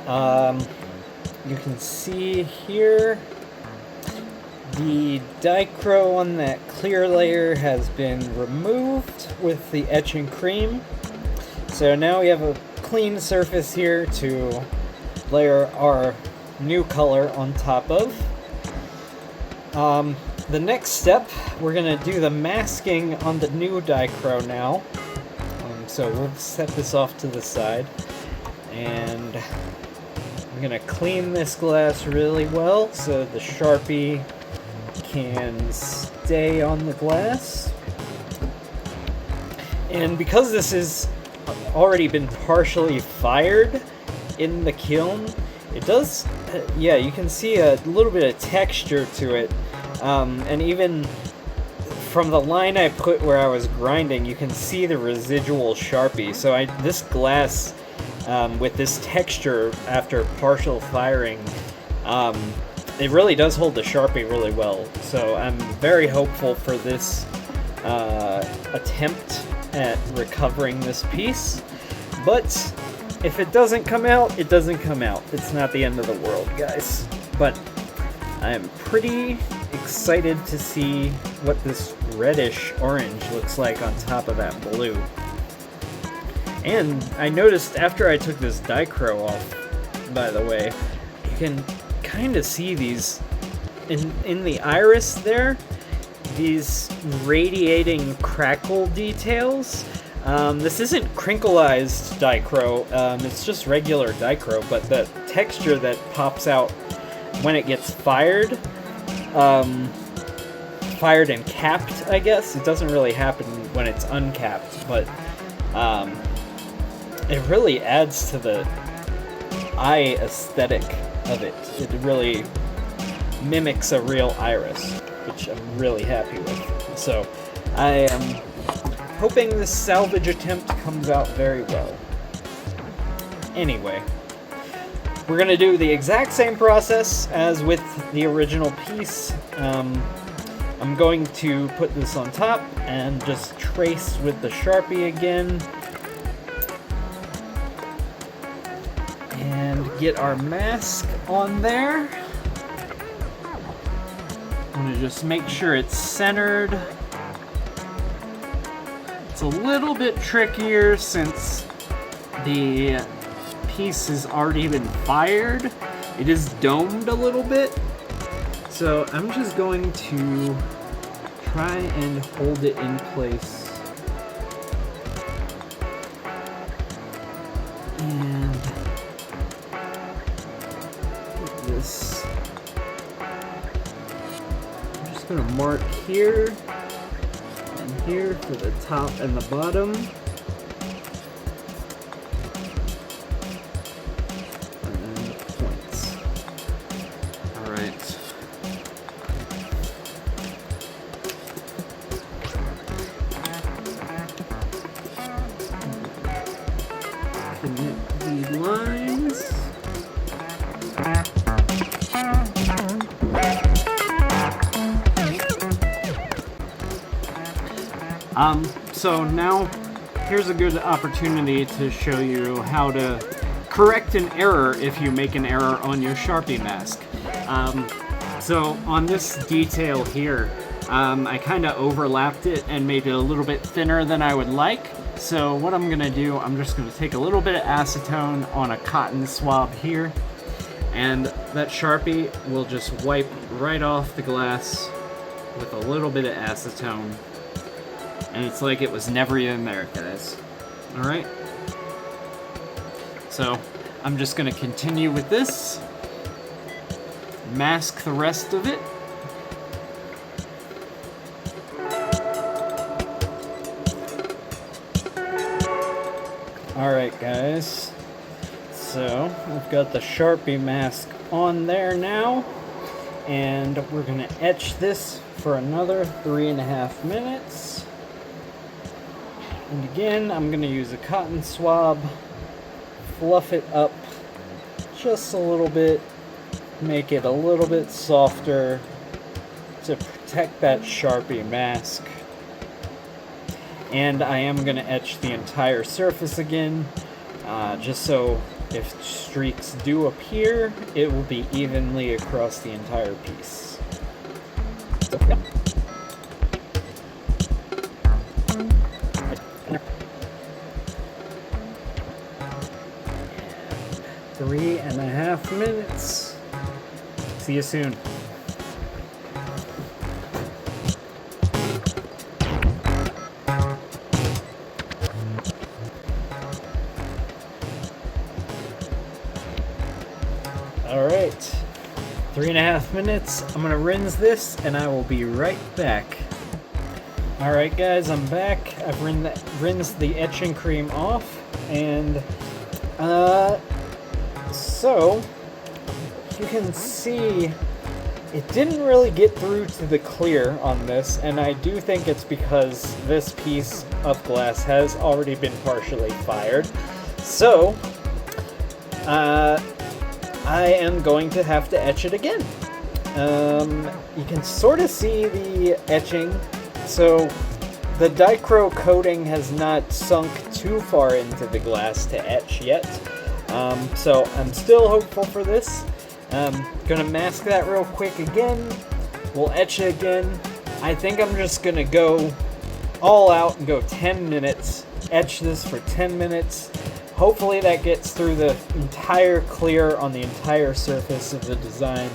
You can see here the dichro on that clear layer has been removed with the etching cream. So now we have a clean surface here to layer our new color on top of. The next step, we're going to do the masking on the new dichro now. So we'll set this off to the side, and I'm going to clean this glass really well so the Sharpie can stay on the glass. And because this has already been partially fired in the kiln, it does, yeah, you can see a little bit of texture to it. And even from the line I put where I was grinding, you can see the residual Sharpie. So this glass, with this texture after partial firing, it really does hold the Sharpie really well. So I'm very hopeful for this attempt at recovering this piece. But if it doesn't come out, it doesn't come out. It's not the end of the world, guys. But I am pretty excited to see what this reddish orange looks like on top of that blue. And I noticed after I took this dichro off, by the way, you can kind of see these in the iris there, these radiating crackle details. This isn't crinkleized dichro, it's just regular dichro, but the texture that pops out when it gets fired, fired and capped, I guess. It doesn't really happen when it's uncapped, but it really adds to the eye aesthetic of it. It really mimics a real iris, which I'm really happy with. So I am hoping this salvage attempt comes out very well. Anyway, we're going to do the exact same process as with the original piece. I'm going to put this on top and just trace with the Sharpie again. And get our mask on there. I'm going to just make sure it's centered. It's a little bit trickier since the piece has already been fired. It is domed a little bit. So I'm just going to try and hold it in place. And put this. I'm just going to mark here and here for the top and the bottom. And then the points. Alright. Connect these lines. So now here's a good opportunity to show you how to correct an error if you make an error on your Sharpie mask. So on this detail here, I kind of overlapped it and made it a little bit thinner than I would like. So what I'm gonna do, I'm just gonna take a little bit of acetone on a cotton swab here, and that Sharpie will just wipe right off the glass with a little bit of acetone. And it's like it was never even there, guys. All right? So I'm just gonna continue with this, mask the rest of it. Alright guys, so I've got the Sharpie mask on there now, and we're gonna etch this for another 3.5 minutes. And again, I'm gonna use a cotton swab, fluff it up just a little bit, make it a little bit softer to protect that Sharpie mask. And I am going to etch the entire surface again, just so if streaks do appear, it will be evenly across the entire piece. And 3.5 minutes. See you soon. Alright, 3.5 minutes. I'm gonna rinse this and I will be right back. Alright guys, I'm back. I've rinsed the etching cream off, and so you can see it didn't really get through to the clear on this, and I do think it's because this piece of glass has already been partially fired. So I am going to have to etch it again. You can sort of see the etching. So the Dichroic coating has not sunk too far into the glass to etch yet. So I'm still hopeful for this. Gonna mask that real quick again. We'll etch it again. I think I'm just gonna go all out and go 10 minutes. Etch this for 10 minutes. Hopefully that gets through the entire clear on the entire surface of the design,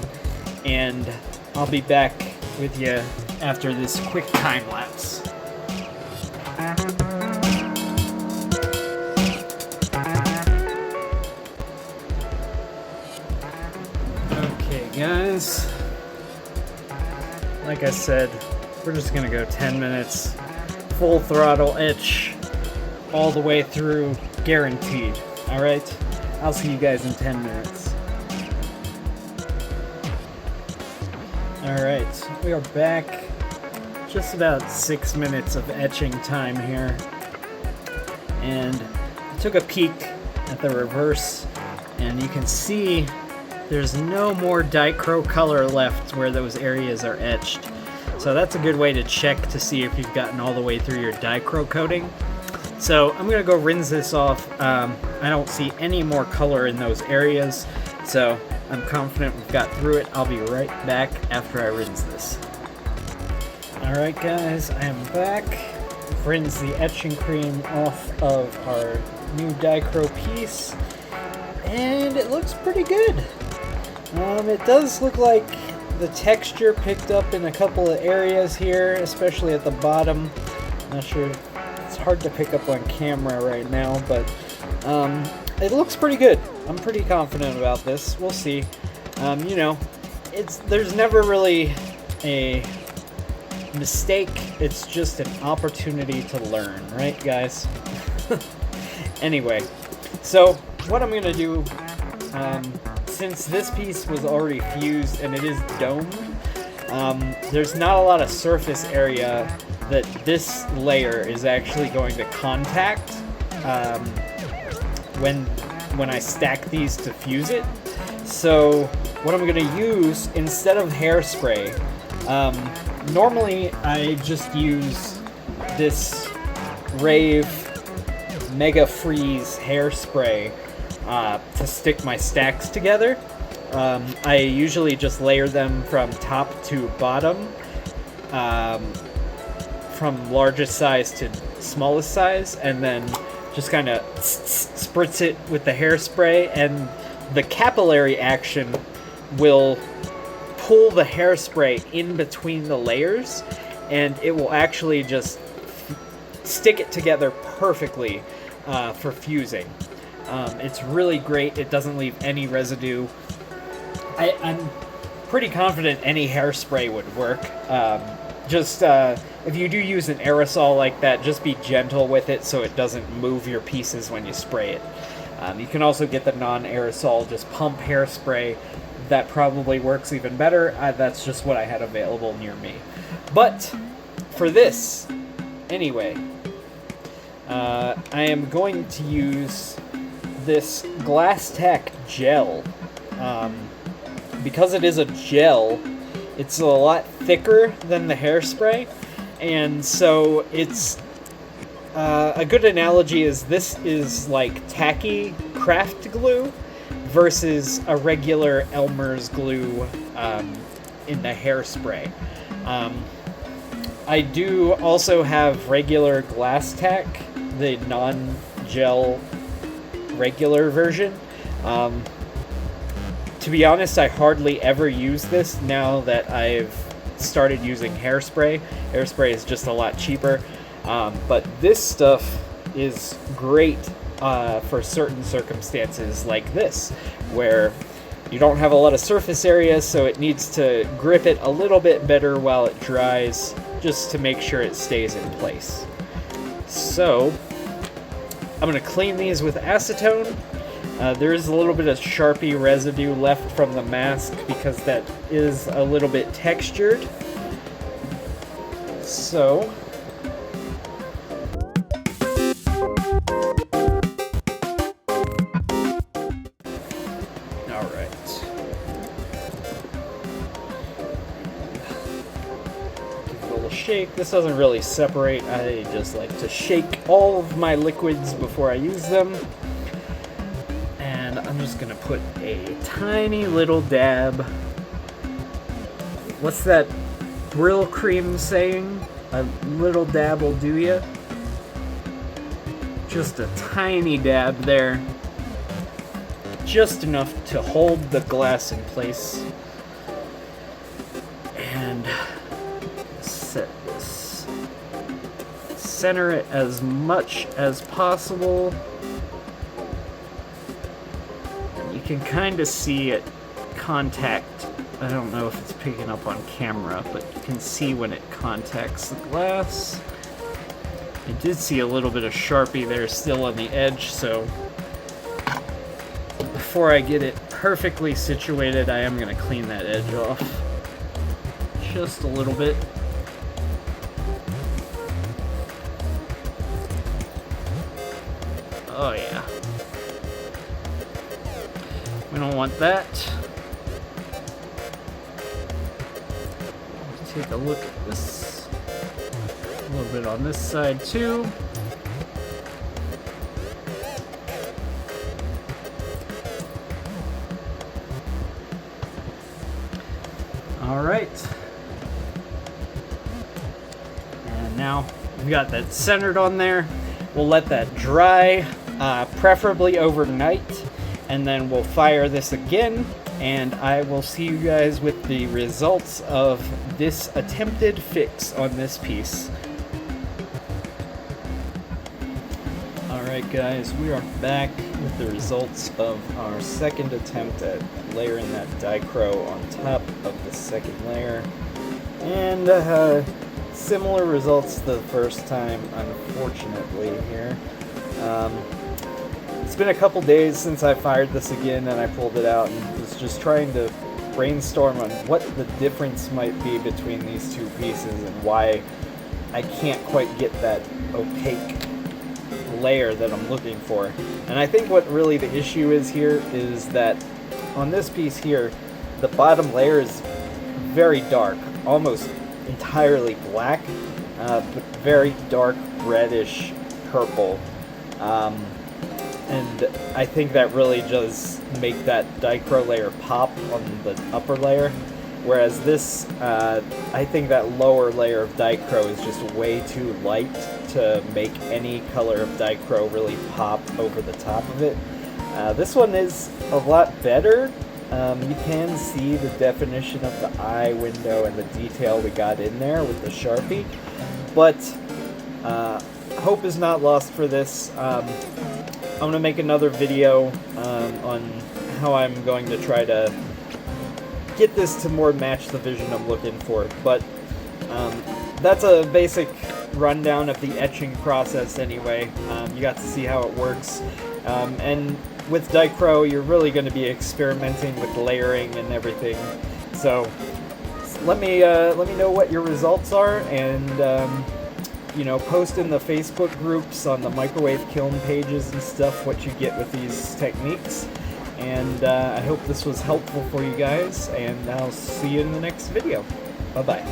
and I'll be back with you after this quick time lapse. Okay guys, like I said, we're just gonna go 10 minutes, full throttle etch all the way through. Guaranteed. Alright? I'll see you guys in 10 minutes. Alright, we are back. Just about 6 minutes of etching time here. And I took a peek at the reverse, and you can see there's no more Dichroic color left where those areas are etched. So that's a good way to check to see if you've gotten all the way through your Dichroic coating. So I'm going to go rinse this off. I don't see any more color in those areas, so I'm confident we've got through it. I'll be right back after I rinse this. Alright guys, I am back. I've rinsed the etching cream off of our new Dichroic piece, and it looks pretty good. It does look like the texture picked up in a couple of areas here, especially at the bottom. Not sure. It's hard to pick up on camera right now, but it looks pretty good. I'm pretty confident about this. We'll see. You know, there's never really a mistake. It's just an opportunity to learn, right, guys? Anyway, so what I'm gonna do, since this piece was already fused and it is domed, there's not a lot of surface area that this layer is actually going to contact when I stack these to fuse it. So what I'm going to use, instead of hairspray, normally I just use this Rave Mega Freeze hairspray to stick my stacks together. I usually just layer them from top to bottom, from largest size to smallest size, and then just kind of spritz it with the hairspray, and the capillary action will pull the hairspray in between the layers, and it will actually just stick it together perfectly for fusing. It's really great. It doesn't leave any residue. I'm pretty confident any hairspray would work. If you do use an aerosol like that, just be gentle with it so it doesn't move your pieces when you spray it. You can also get the non-aerosol, just pump hairspray. That probably works even better. That's just what I had available near me. But for this, anyway, I am going to use this Glass Tack gel. Because it is a gel, it's a lot thicker than the hairspray, and so it's a good analogy is this is like tacky craft glue versus a regular Elmer's glue in the hairspray. I do also have regular Glass Tack, the non-gel regular version. To be honest, I hardly ever use this now that I've started using hairspray. Hairspray is just a lot cheaper. But this stuff is great for certain circumstances like this, where you don't have a lot of surface area, so it needs to grip it a little bit better while it dries, just to make sure it stays in place. So, I'm going to clean these with acetone. There is a little bit of Sharpie residue left from the mask because that is a little bit textured. So, alright. Give it a little shake. This doesn't really separate. I just like to shake all of my liquids before I use them. And I'm just gonna put a tiny little dab. What's that Brill Cream saying? A little dab will do ya. Just a tiny dab there. Just enough to hold the glass in place. And set this. Center it as much as possible. You can kind of see it contact. I don't know if it's picking up on camera, but you can see when it contacts the glass. I did see a little bit of Sharpie there still on the edge, so before I get it perfectly situated, I am going to clean that edge off just a little bit. Oh yeah. We don't want that. Take a look at this. A little bit on this side too. All right. And now we've got that centered on there. We'll let that dry, preferably overnight. And then we'll fire this again, and I will see you guys with the results of this attempted fix on this piece. Alright guys, we are back with the results of our second attempt at layering that Dichro on top of the second layer. And similar results to the first time, unfortunately, here. It's been a couple days since I fired this again and I pulled it out and was just trying to brainstorm on what the difference might be between these two pieces and why I can't quite get that opaque layer that I'm looking for. And I think what really the issue is here is that on this piece here, the bottom layer is very dark, almost entirely black, but very dark reddish purple. and I think that really does make that dichro layer pop on the upper layer. Whereas this, I think that lower layer of dichro is just way too light to make any color of dichro really pop over the top of it. This one is a lot better. You can see the definition of the eye window and the detail we got in there with the Sharpie, but hope is not lost for this. I'm going to make another video on how I'm going to try to get this to more match the vision I'm looking for, but that's a basic rundown of the etching process anyway. You got to see how it works, and with dichro you're really going to be experimenting with layering and everything, so let me know what your results are, and you know, post in the Facebook groups on the microwave kiln pages and stuff what you get with these techniques. And I hope this was helpful for you guys, and I'll see you in the next video. Bye-bye.